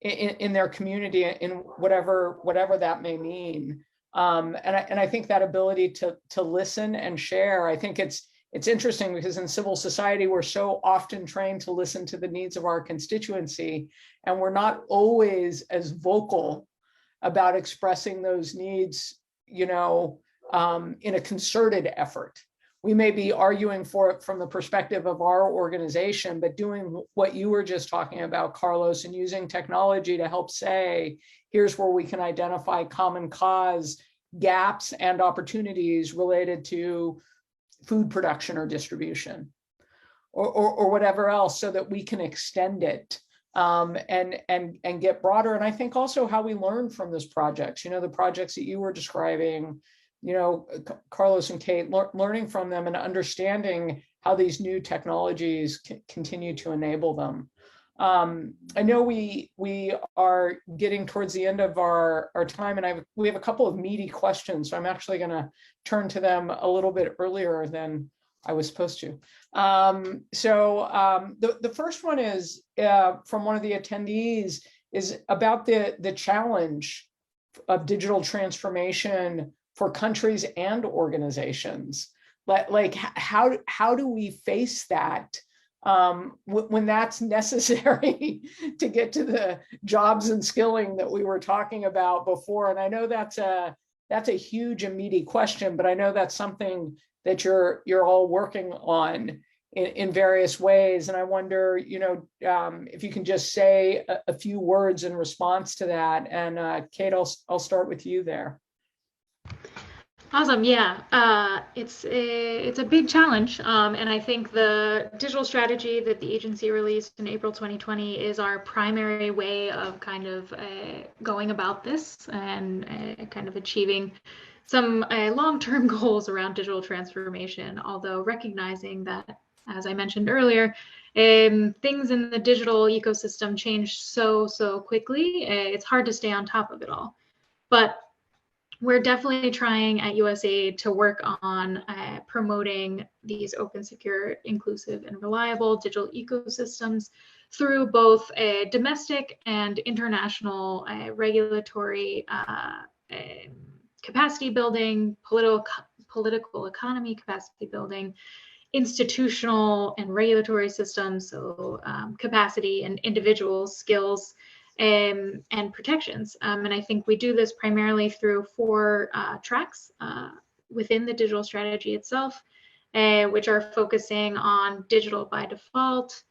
in their community in whatever that may mean. And I think that ability to listen and share, I think it's interesting because in civil society, we're so often trained to listen to the needs of our constituency, and we're not always as vocal about expressing those needs, you know, in a concerted effort. We may be arguing for it from the perspective of our organization, but doing what you were just talking about, Carlos, and using technology to help say, here's where we can identify common cause gaps and opportunities related to food production or distribution or whatever else, so that we can extend it and get broader. And I think also how we learn from this projects, you know, the projects that you were describing, you know, Carlos and Kate, learning from them and understanding how these new technologies continue to enable them. I know we are getting towards the end of our time, and we have a couple of meaty questions, so I'm actually going to turn to them a little bit earlier than I was supposed to. The first one is from one of the attendees, is about the challenge of digital transformation for countries and organizations. Like how do we face that when that's necessary to get to the jobs and skilling that we were talking about before. And I know that's a huge and meaty question, but I know that's something that you're all working on in various ways. And I wonder, if you can just say a few words in response to that. And Kate, I'll start with you there. Awesome. Yeah, it's a big challenge. And I think the digital strategy that the agency released in April 2020 is our primary way of kind of going about this and kind of achieving some long-term goals around digital transformation, although recognizing that, as I mentioned earlier, things in the digital ecosystem change so quickly. It's hard to stay on top of it all. But we're definitely trying at USAID to work on promoting these open, secure, inclusive, and reliable digital ecosystems through both domestic and international regulatory capacity building, political economy capacity building, institutional and regulatory systems, so capacity and individual skills, and protections. And I think we do this primarily through 4 tracks within the digital strategy itself, which are focusing on digital by default,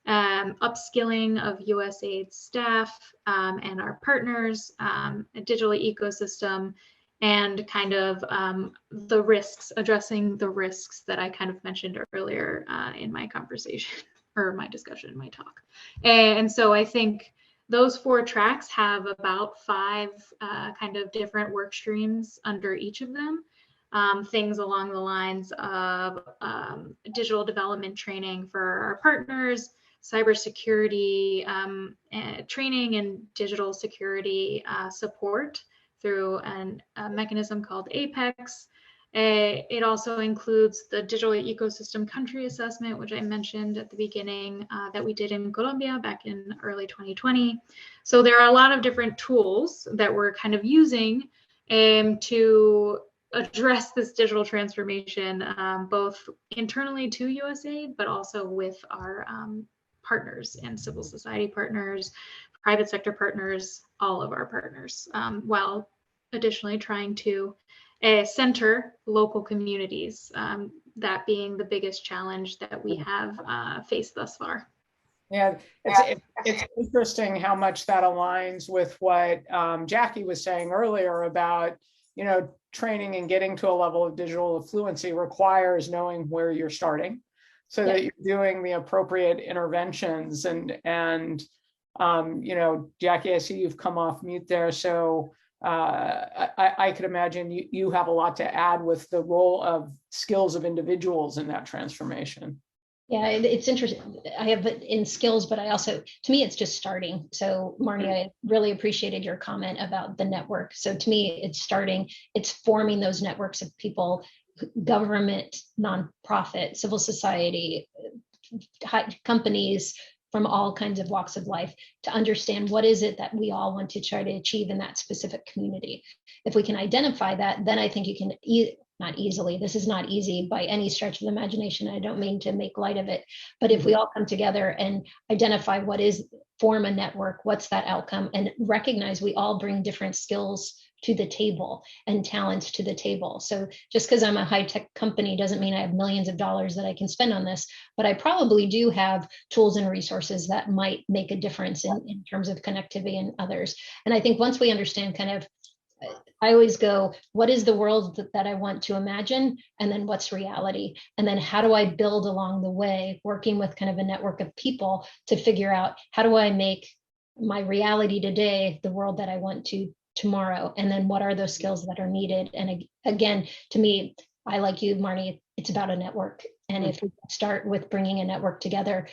upskilling of USAID staff and our partners, a digital ecosystem, and kind of the risks, addressing the risks that I kind of mentioned earlier in my conversation or my discussion, my talk. And so I think those 4 tracks have about 5 kind of different work streams under each of them. Things along the lines of digital development training for our partners, cybersecurity training and digital security support through a mechanism called APEX. It also includes the digital ecosystem country assessment, which I mentioned at the beginning, that we did in Colombia back in early 2020. So there are a lot of different tools that we're kind of using to address this digital transformation, both internally to USAID, but also with our partners and civil society partners, private sector partners, all of our partners, while additionally trying to center local communities, that being the biggest challenge that we have faced thus far. Yeah, it's interesting how much that aligns with what Jackie was saying earlier about, training and getting to a level of digital fluency requires knowing where you're starting so that you're doing the appropriate interventions. And Jackie, I see you've come off mute there. So I could imagine you have a lot to add with the role of skills of individuals in that transformation. Yeah, it's interesting. I have it in skills, but I also, to me, it's just starting. So Marnie, I really appreciated your comment about the network. So to me, it's starting, it's forming those networks of people, government, nonprofit, civil society, companies from all kinds of walks of life, to understand what is it that we all want to try to achieve in that specific community. If we can identify that, then I think you can not easily, this is not easy by any stretch of the imagination. I don't mean to make light of it, but if we all come together and identify what is, form a network, what's that outcome, and recognize we all bring different skills to the table and talents to the table. So just because I'm a high-tech company doesn't mean I have millions of dollars that I can spend on this, but I probably do have tools and resources that might make a difference in terms of connectivity and others. And I think once we understand kind of, I always go, what is the world that I want to imagine? And then what's reality? And then how do I build along the way, working with kind of a network of people to figure out how do I make my reality today the world that I want to tomorrow? And then what are those skills that are needed? And again, to me, I like you, Marnie, it's about a network. And if we start with bringing a network together,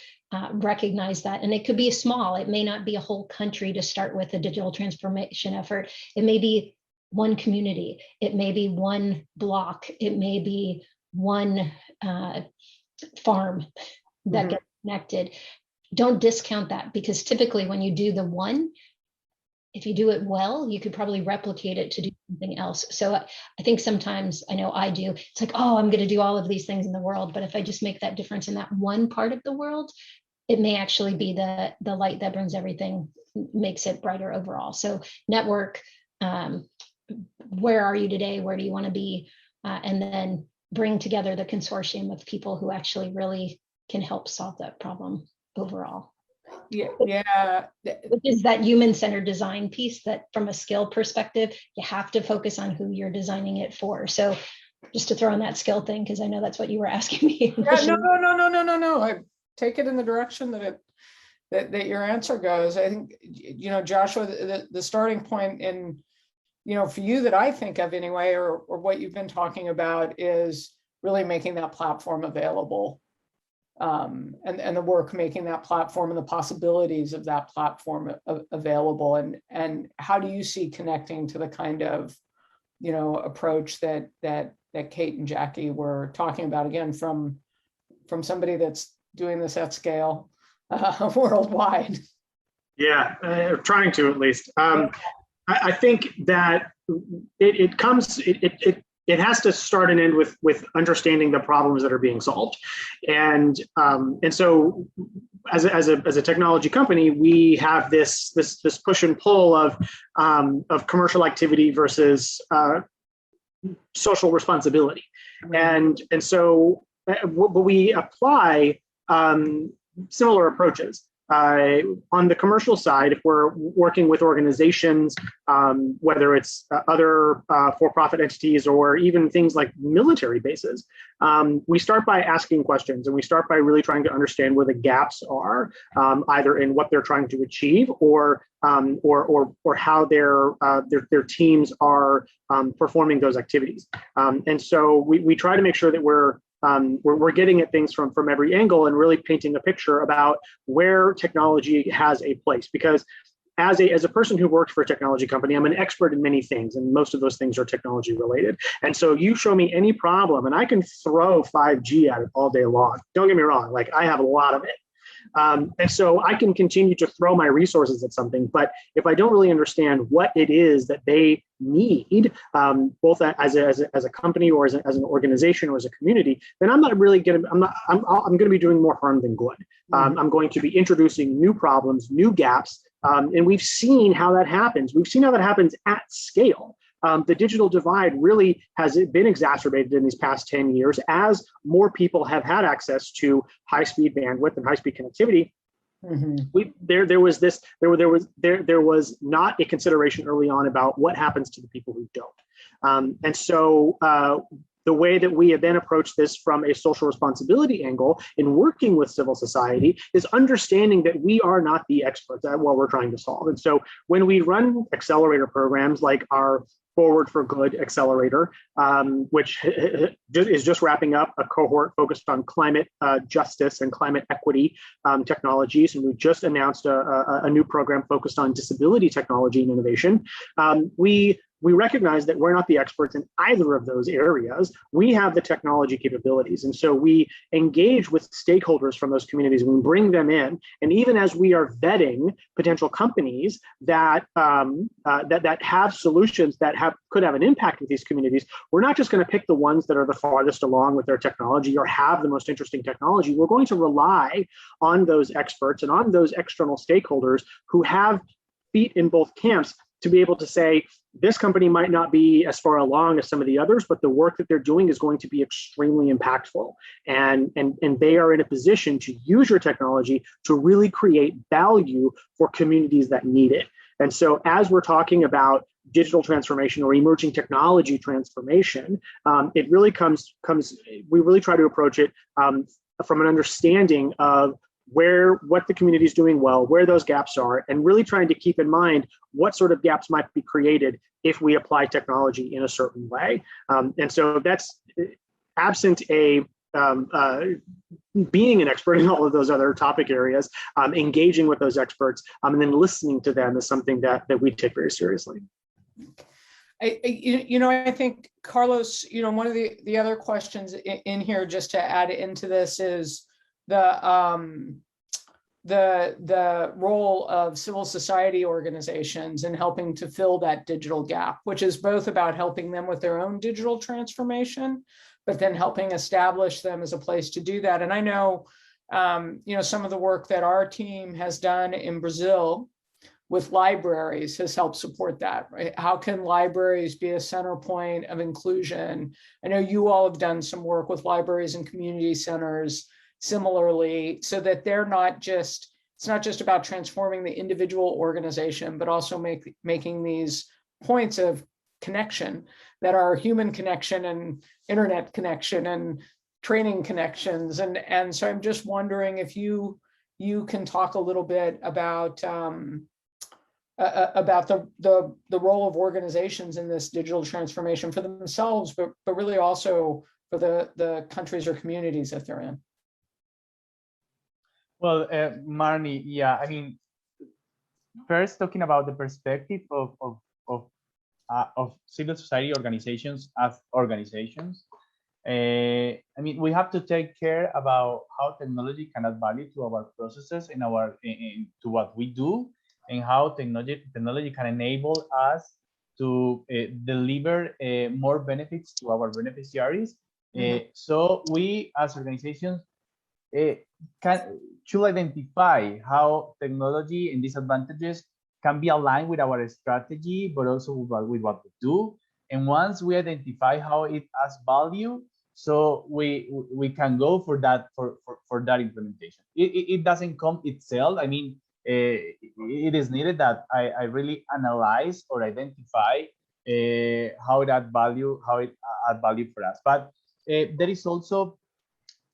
recognize that, and it could be small, it may not be a whole country to start with a digital transformation effort. It may be one community, it may be one block, it may be one farm that gets connected. Don't discount that, because typically when you do the one, if you do it well, you could probably replicate it to do something else. So I think sometimes, I know I do, it's like, oh, I'm going to do all of these things in the world. But if I just make that difference in that one part of the world, it may actually be the light that brings everything, makes it brighter overall. So network, where are you today? Where do you want to be? And then bring together the consortium of people who actually really can help solve that problem overall. Yeah. Which is that human-centered design piece that from a skill perspective, you have to focus on who you're designing it for. So just to throw in that skill thing, because I know that's what you were asking me. Yeah, no. I take it in the direction that your answer goes. I think, Joshua, the starting point in, for you that I think of anyway, or what you've been talking about is really making that platform available. And the work making that platform and the possibilities of that platform available, and how do you see connecting to the kind of approach that Kate and Jackie were talking about, again from somebody that's doing this at scale worldwide? Yeah, trying to at least. I think that it has to start and end with understanding the problems that are being solved, and so as a technology company, we have this push and pull of commercial activity versus social responsibility, and so we apply similar approaches. On the commercial side, if we're working with organizations, whether it's other for-profit entities or even things like military bases, we start by asking questions, and we start by really trying to understand where the gaps are, either in what they're trying to achieve or how their teams are performing those activities. And so we try to make sure that we're getting at things from every angle and really painting a picture about where technology has a place. Because as a person who worked for a technology company, I'm an expert in many things, and most of those things are technology related. And so you show me any problem and I can throw 5G at it all day long. Don't get me wrong, like I have a lot of it. And so I can continue to throw my resources at something, but if I don't really understand what it is that they need, both as a company or as an organization or as a community, then I'm going to be doing more harm than good. I'm going to be introducing new problems, new gaps, and we've seen how that happens. We've seen how that happens at scale. The digital divide really has been exacerbated in these past 10 years as more people have had access to high-speed bandwidth and high-speed connectivity. Mm-hmm. There was not a consideration early on about what happens to the people who don't. And so the way that we have then approached this from a social responsibility angle in working with civil society is understanding that we are not the experts at what we're trying to solve. And so when we run accelerator programs like our Forward for Good Accelerator, which is just wrapping up a cohort focused on climate justice and climate equity technologies. And we just announced a new program focused on disability technology and innovation. We recognize that we're not the experts in either of those areas. We have the technology capabilities. And so we engage with stakeholders from those communities. We bring them in. And even as we are vetting potential companies that have solutions that could have an impact with these communities, we're not just going to pick the ones that are the farthest along with their technology or have the most interesting technology. We're going to rely on those experts and on those external stakeholders who have feet in both camps to be able to say, this company might not be as far along as some of the others, but the work that they're doing is going to be extremely impactful. And they are in a position to use your technology to really create value for communities that need it. And so as we're talking about digital transformation or emerging technology transformation, it really we really try to approach it from an understanding of what the community is doing well, where those gaps are, and really trying to keep in mind what sort of gaps might be created if we apply technology in a certain way. And so that's absent being an expert in all of those other topic areas, engaging with those experts, and then listening to them is something that we take very seriously. I think, Carlos, one of the other questions in here, just to add into this, is the the role of civil society organizations in helping to fill that digital gap, which is both about helping them with their own digital transformation, but then helping establish them as a place to do that. And I know, some of the work that our team has done in Brazil with libraries has helped support that, right? How can libraries be a center point of inclusion? I know you all have done some work with libraries and community centers similarly, so that they're not just, it's not just about transforming the individual organization, but also making these points of connection that are human connection and internet connection and training connections. And so I'm just wondering if you can talk a little bit about the role of organizations in this digital transformation for themselves, but really also for the countries or communities that they're in. Well, Marnie, yeah, I mean, first talking about the perspective of civil society organizations as organizations, I mean, we have to take care about how technology can add value to our processes and to what we do, and how technology can enable us to deliver more benefits to our beneficiaries. So we as organizations should identify how technology and these advantages can be aligned with our strategy, but also with what we do. And once we identify how it adds value, so we can go for that for that implementation. It doesn't come itself. I mean, it is needed that I really analyze or identify how it adds value for us. But there is also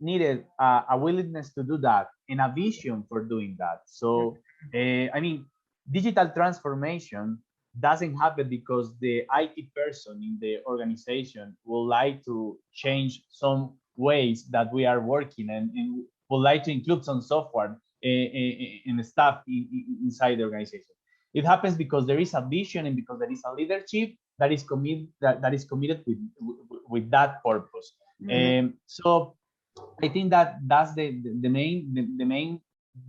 needed a willingness to do that and a vision for doing that. So, I mean, digital transformation doesn't happen because the IT person in the organization would like to change some ways that we are working and would like to include some software in staff inside the organization. It happens because there is a vision and because there is a leadership that is committed with that purpose. So I think that's the main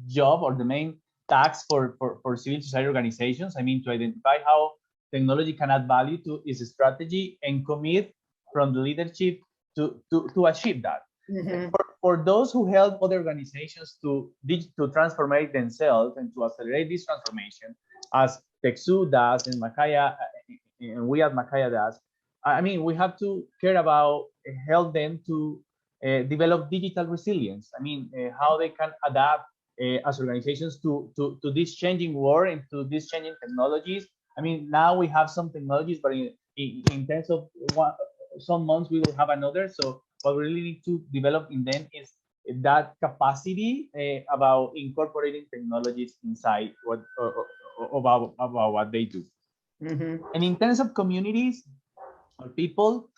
job or the main task for civil society organizations. I mean, to identify how technology can add value to its strategy and commit from the leadership to achieve that. For those who help other organizations to transform themselves and to accelerate this transformation, as TechSoup does and MAKAIA, and we at MAKAIA does, I mean, we have to care about help them to develop digital resilience. I mean, how they can adapt as organizations to this changing world and to these changing technologies. I mean, now we have some technologies, but in terms of some months we will have another. So what we really need to develop in them is that capacity about incorporating technologies inside about what they do. And in terms of communities or people,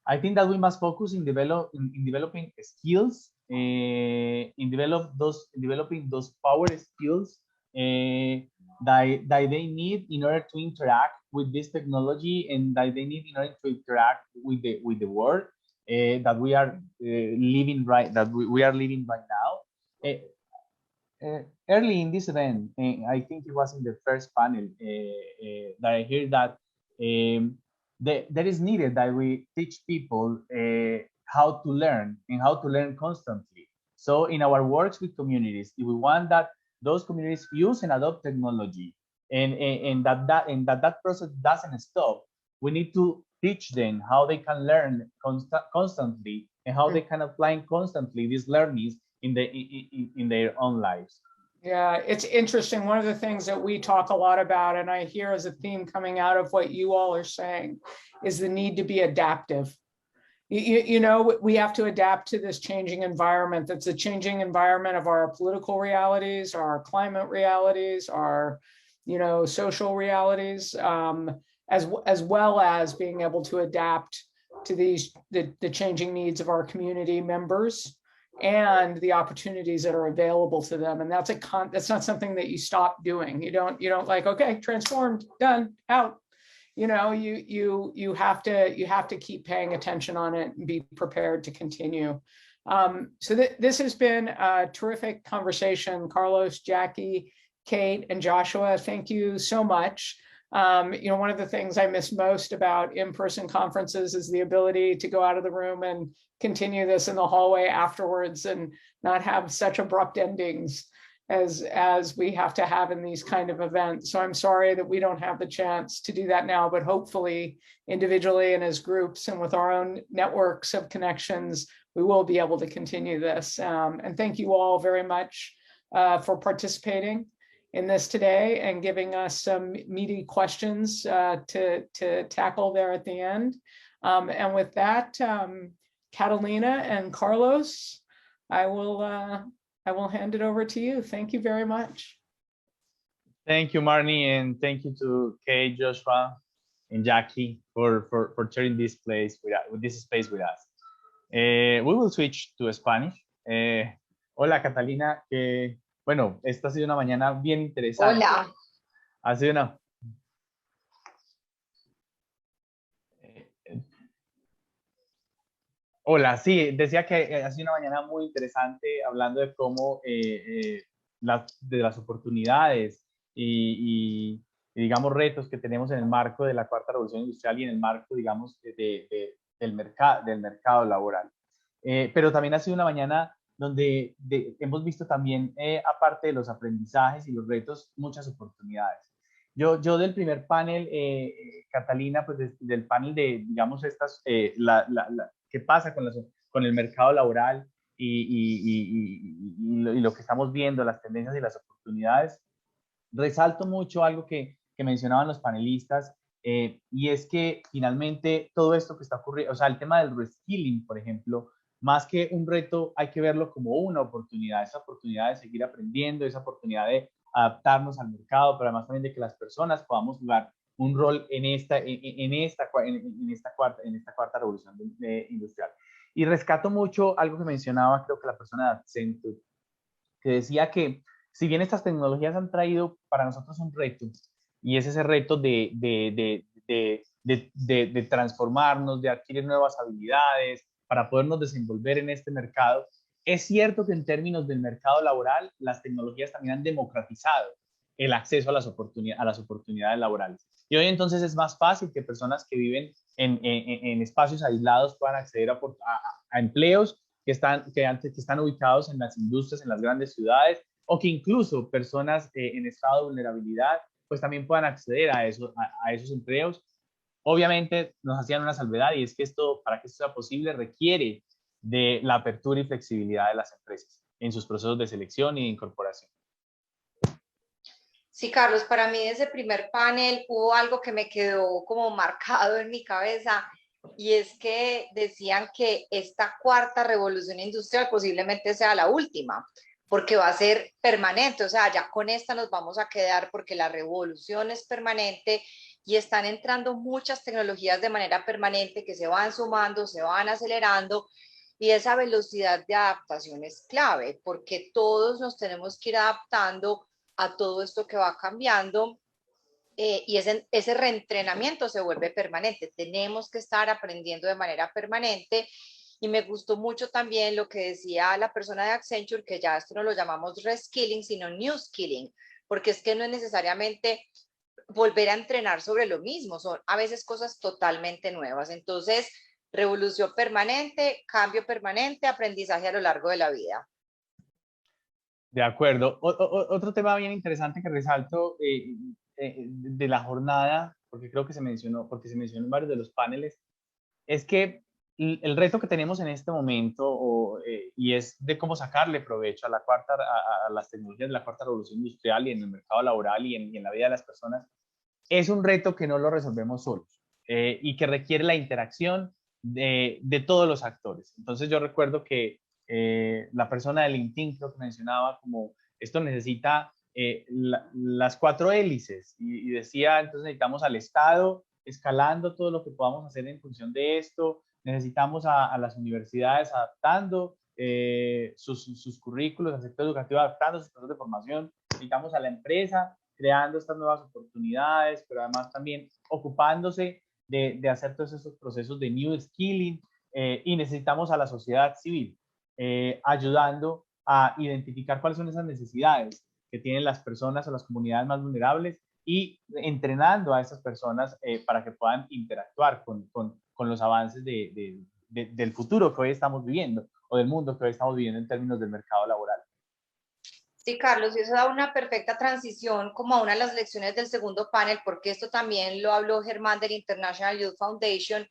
I think that we must focus in developing skills, in developing those power skills that they need in order to interact with this technology and that they need in order to interact with the world that we are living right now. Early in this event, I think it was in the first panel that I heard that that is needed that we teach people how to learn and how to learn constantly. So in our works with communities, if we want that those communities use and adopt technology and that process doesn't stop, we need to teach them how they can learn constantly and how they can apply constantly these learnings in their own lives. Yeah, it's interesting. One of the things that we talk a lot about, and I hear as a theme coming out of what you all are saying, is the need to be adaptive. You know, we have to adapt to this changing environment. That's a changing environment of our political realities, our climate realities, our, social realities, as well as being able to adapt to the changing needs of our community members and the opportunities that are available to them. And that's not something that you stop doing. You don't like, okay, transformed, done, out. You have to keep paying attention on it and be prepared to continue. So this has been a terrific conversation. Carlos, Jackie, Kate, and Joshua, thank you so much. You know, one of the things I miss most about in-person conferences is the ability to go out of the room and continue this in the hallway afterwards and not have such abrupt endings as we have to have in these kind of events. So I'm sorry that we don't have the chance to do that now, but hopefully individually and as groups and with our own networks of connections, we will be able to continue this. And thank you all very much for participating in this today and giving us some meaty questions to tackle there at the end. And with that, Catalina and Carlos, I will hand it over to you. Thank you very much. Thank you, Marnie, and thank you to Kate, Joshua, and Jackie for sharing this place with this space with us. We will switch to Spanish. Hola, Catalina. Bueno, esta ha sido una mañana bien interesante. Hola. Ha sido una... Hola, sí, decía que ha sido una mañana muy interesante hablando de cómo de las oportunidades y, digamos, retos que tenemos en el marco de la cuarta revolución industrial y en el marco, digamos, del mercado laboral. Pero también ha sido una mañana donde hemos visto también, aparte de los aprendizajes y los retos, muchas oportunidades. Yo del primer panel, Catalina, pues del panel de, digamos, estas, qué pasa con el mercado laboral y lo que estamos viendo, las tendencias y las oportunidades, resalto mucho algo que mencionaban los panelistas, y es que finalmente todo esto que está ocurriendo, o sea, el tema del reskilling, por ejemplo, más que un reto, hay que verlo como una oportunidad, esa oportunidad de seguir aprendiendo, esa oportunidad de adaptarnos al mercado, pero además también de que las personas podamos jugar un rol en esta cuarta revolución industrial. Y rescato mucho algo que mencionaba, creo que la persona de Accenture, que decía que si bien estas tecnologías han traído para nosotros un reto, y es ese reto de transformarnos, de adquirir nuevas habilidades, para podernos desenvolver en este mercado, es cierto que en términos del mercado laboral, las tecnologías también han democratizado el acceso a las oportunidades laborales. Y hoy entonces es más fácil que personas que viven en espacios aislados puedan acceder a empleos que están ubicados en las industrias, en las grandes ciudades, o que incluso personas en estado de vulnerabilidad pues también puedan acceder a esos empleos. Obviamente nos hacían una salvedad, y es que para que esto sea posible requiere de la apertura y flexibilidad de las empresas en sus procesos de selección y de incorporación. Sí, Carlos, para mí desde el primer panel hubo algo que me quedó como marcado en mi cabeza, y es que decían que esta cuarta revolución industrial posiblemente sea la última, porque va a ser permanente, o sea, ya con esta nos vamos a quedar porque la revolución es permanente y están entrando muchas tecnologías de manera permanente que se van sumando, se van acelerando, y esa velocidad de adaptación es clave porque todos nos tenemos que ir adaptando a todo esto que va cambiando, y ese reentrenamiento se vuelve permanente. Tenemos que estar aprendiendo de manera permanente. Y me gustó mucho también lo que decía la persona de Accenture, que ya esto no lo llamamos reskilling, sino new skilling, porque es que no es necesariamente volver a entrenar sobre lo mismo, son a veces cosas totalmente nuevas. Entonces, revolución permanente, cambio permanente, aprendizaje a lo largo de la vida. De acuerdo. Otro tema bien interesante que resalto de la jornada, porque creo que se mencionó en varios de los paneles, es que el reto que tenemos en este momento y es de cómo sacarle provecho a las tecnologías de la cuarta revolución industrial y en el mercado laboral y en la vida de las personas, es un reto que no lo resolvemos solos y que requiere la interacción de todos los actores. Entonces yo recuerdo que la persona de LinkedIn creo que mencionaba como esto necesita las 4 hélices y decía, entonces necesitamos al Estado escalando todo lo que podamos hacer en función de esto, necesitamos a las universidades adaptando sus currículos, al sector educativo adaptando sus procesos de formación, necesitamos a la empresa creando estas nuevas oportunidades, pero además también ocupándose de hacer todos esos procesos de new skilling, y necesitamos a la sociedad civil. ayudando a identificar cuáles son esas necesidades que tienen las personas o las comunidades más vulnerables y entrenando a esas personas para que puedan interactuar con los avances del futuro que hoy estamos viviendo o del mundo que hoy estamos viviendo en términos del mercado laboral. Sí, Carlos, y eso da una perfecta transición como a una de las lecciones del segundo panel, porque esto también lo habló Germán del International Youth Foundation,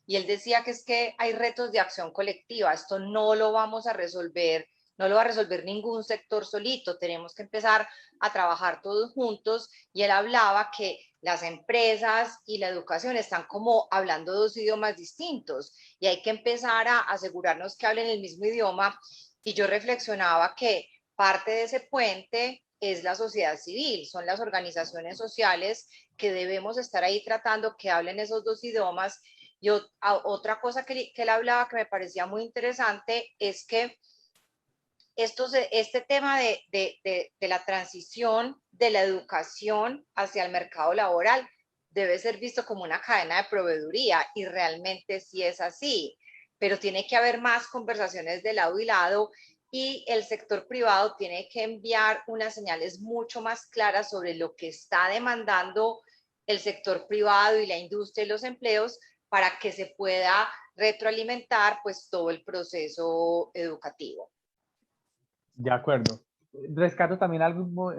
y él decía que es que hay retos de acción colectiva, esto no lo vamos a resolver, no lo va a resolver ningún sector solito, tenemos que empezar a trabajar todos juntos, y él hablaba que las empresas y la educación están como hablando dos idiomas distintos, y hay que empezar a asegurarnos que hablen el mismo idioma, y yo reflexionaba que parte de ese puente es la sociedad civil, son las organizaciones sociales que debemos estar ahí tratando que hablen esos dos idiomas. Y otra cosa que él hablaba que me parecía muy interesante es que este tema de la transición de la educación hacia el mercado laboral debe ser visto como una cadena de proveeduría y realmente sí es así, pero tiene que haber más conversaciones de lado y lado y el sector privado tiene que enviar unas señales mucho más claras sobre lo que está demandando el sector privado y la industria y los empleos para que se pueda retroalimentar pues todo el proceso educativo. De acuerdo. Rescato también algo,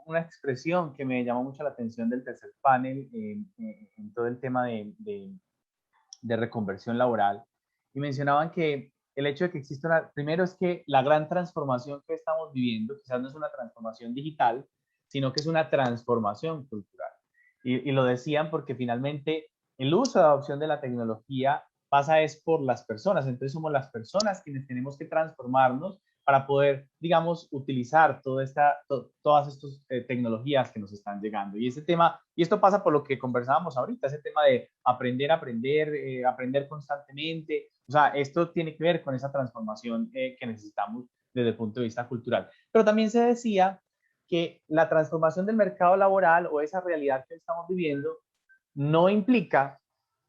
una expresión que me llamó mucho la atención del tercer panel en todo el tema de reconversión laboral. Y mencionaban que el hecho de que exista primero es que la gran transformación que estamos viviendo quizás no es una transformación digital, sino que es una transformación cultural. Y lo decían porque finalmente el uso de adopción de la tecnología pasa es por las personas. Entonces somos las personas quienes tenemos que transformarnos para poder, digamos, utilizar todas estas tecnologías que nos están llegando. Y ese tema, y esto pasa por lo que conversábamos ahorita, ese tema de aprender constantemente. O sea, esto tiene que ver con esa transformación que necesitamos desde el punto de vista cultural. Pero también se decía que la transformación del mercado laboral o esa realidad que estamos viviendo no implica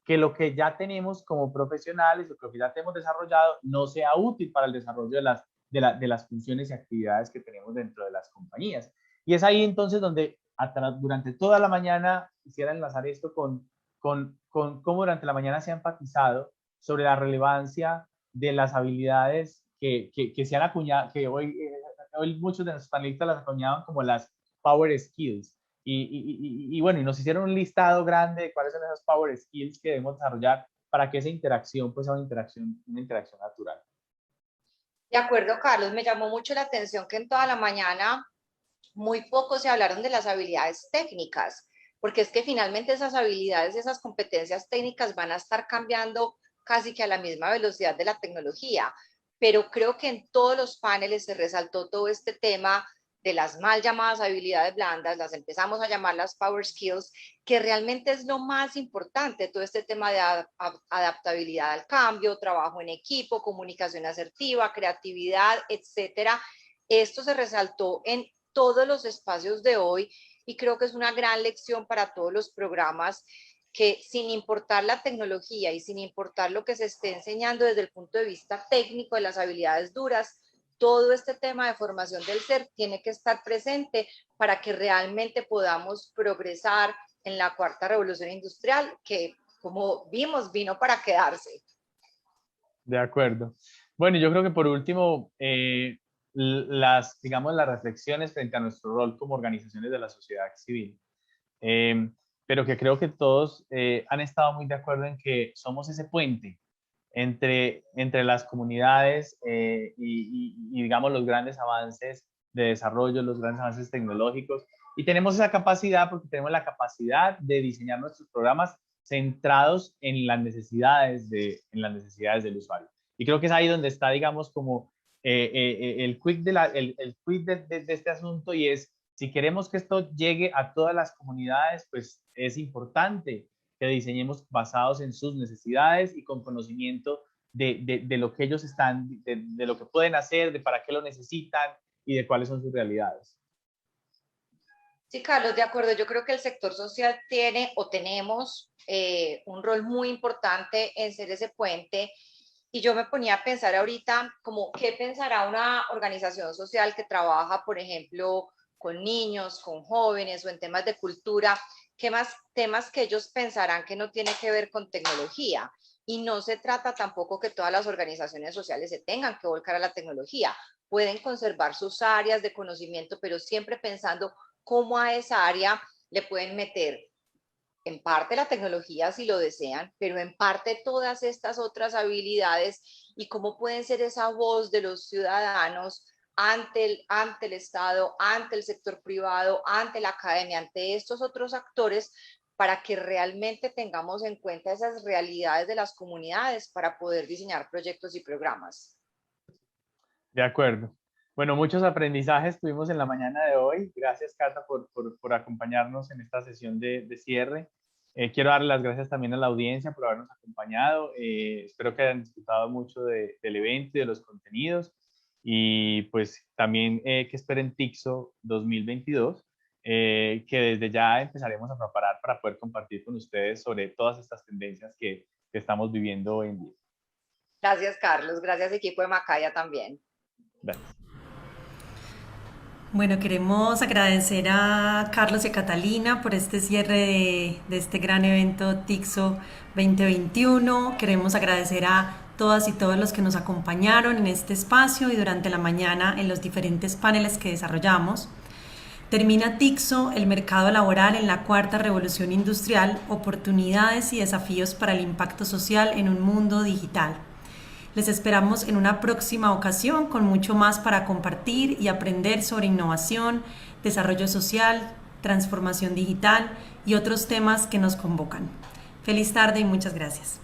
que lo que ya tenemos como profesionales, lo que ya tenemos desarrollado, no sea útil para el desarrollo de las funciones y actividades que tenemos dentro de las compañías. Y es ahí entonces donde durante toda la mañana quisiera enlazar esto con cómo durante la mañana se ha enfatizado sobre la relevancia de las habilidades que se han acuñado, que hoy muchos de nuestros panelistas las acuñaban como las power skills. Y bueno, y nos hicieron un listado grande de cuáles son esas power skills que debemos desarrollar para que esa interacción pues sea una interacción natural. De acuerdo, Carlos, me llamó mucho la atención que en toda la mañana muy poco se hablaron de las habilidades técnicas, porque es que finalmente esas habilidades, esas competencias técnicas van a estar cambiando casi que a la misma velocidad de la tecnología, pero creo que en todos los paneles se resaltó todo este tema de las mal llamadas habilidades blandas, las empezamos a llamar las power skills, que realmente es lo más importante, todo este tema de adaptabilidad al cambio, trabajo en equipo, comunicación asertiva, creatividad, etcétera. Esto se resaltó en todos los espacios de hoy y creo que es una gran lección para todos los programas que sin importar la tecnología y sin importar lo que se esté enseñando desde el punto de vista técnico de las habilidades duras, todo este tema de formación del ser tiene que estar presente para que realmente podamos progresar en la cuarta revolución industrial que, como vimos, vino para quedarse. De acuerdo. Bueno, yo creo que por último, las reflexiones frente a nuestro rol como organizaciones de la sociedad civil. Pero que creo que todos han estado muy de acuerdo en que somos ese puente entre las comunidades y digamos los grandes avances de desarrollo, los grandes avances tecnológicos. Y tenemos esa capacidad porque tenemos la capacidad de diseñar nuestros programas centrados en las necesidades del usuario. Y creo que es ahí donde está, digamos, como el quick de este asunto, y es, si queremos que esto llegue a todas las comunidades, pues es importante que diseñemos basados en sus necesidades y con conocimiento de lo que ellos están, de lo que pueden hacer, de para qué lo necesitan y de cuáles son sus realidades. Sí, Carlos, de acuerdo. Yo creo que el sector social tiene o tenemos un rol muy importante en ser ese puente Y yo me ponía a pensar ahorita como qué pensará una organización social que trabaja, por ejemplo, con niños, con jóvenes o en temas de cultura, qué más temas que ellos pensarán que no tienen que ver con tecnología. Y no se trata tampoco que todas las organizaciones sociales se tengan que volcar a la tecnología. Pueden conservar sus áreas de conocimiento, pero siempre pensando cómo a esa área le pueden meter en parte la tecnología si lo desean, pero en parte todas estas otras habilidades y cómo pueden ser esa voz de los ciudadanos ante el Estado, ante el sector privado, ante la academia, ante estos otros actores, para que realmente tengamos en cuenta esas realidades de las comunidades para poder diseñar proyectos y programas. De acuerdo. Bueno, muchos aprendizajes tuvimos en la mañana de hoy. Gracias, Cata, por acompañarnos en esta sesión de cierre. Quiero darle las gracias también a la audiencia por habernos acompañado. Espero que hayan disfrutado mucho del evento y de los contenidos. Y pues también que esperen TechSoup 2022, que desde ya empezaremos a preparar para poder compartir con ustedes sobre todas estas tendencias que estamos viviendo hoy en día. Gracias, Carlos. Gracias, equipo de MAKAIA también. Gracias. Bueno, queremos agradecer a Carlos y a Catalina por este cierre de este gran evento TechSoup 2021. Queremos agradecer a todas y todos los que nos acompañaron en este espacio y durante la mañana en los diferentes paneles que desarrollamos. Termina TechSoup, el mercado laboral en la cuarta revolución industrial, oportunidades y desafíos para el impacto social en un mundo digital. Les esperamos en una próxima ocasión con mucho más para compartir y aprender sobre innovación, desarrollo social, transformación digital y otros temas que nos convocan. Feliz tarde y muchas gracias.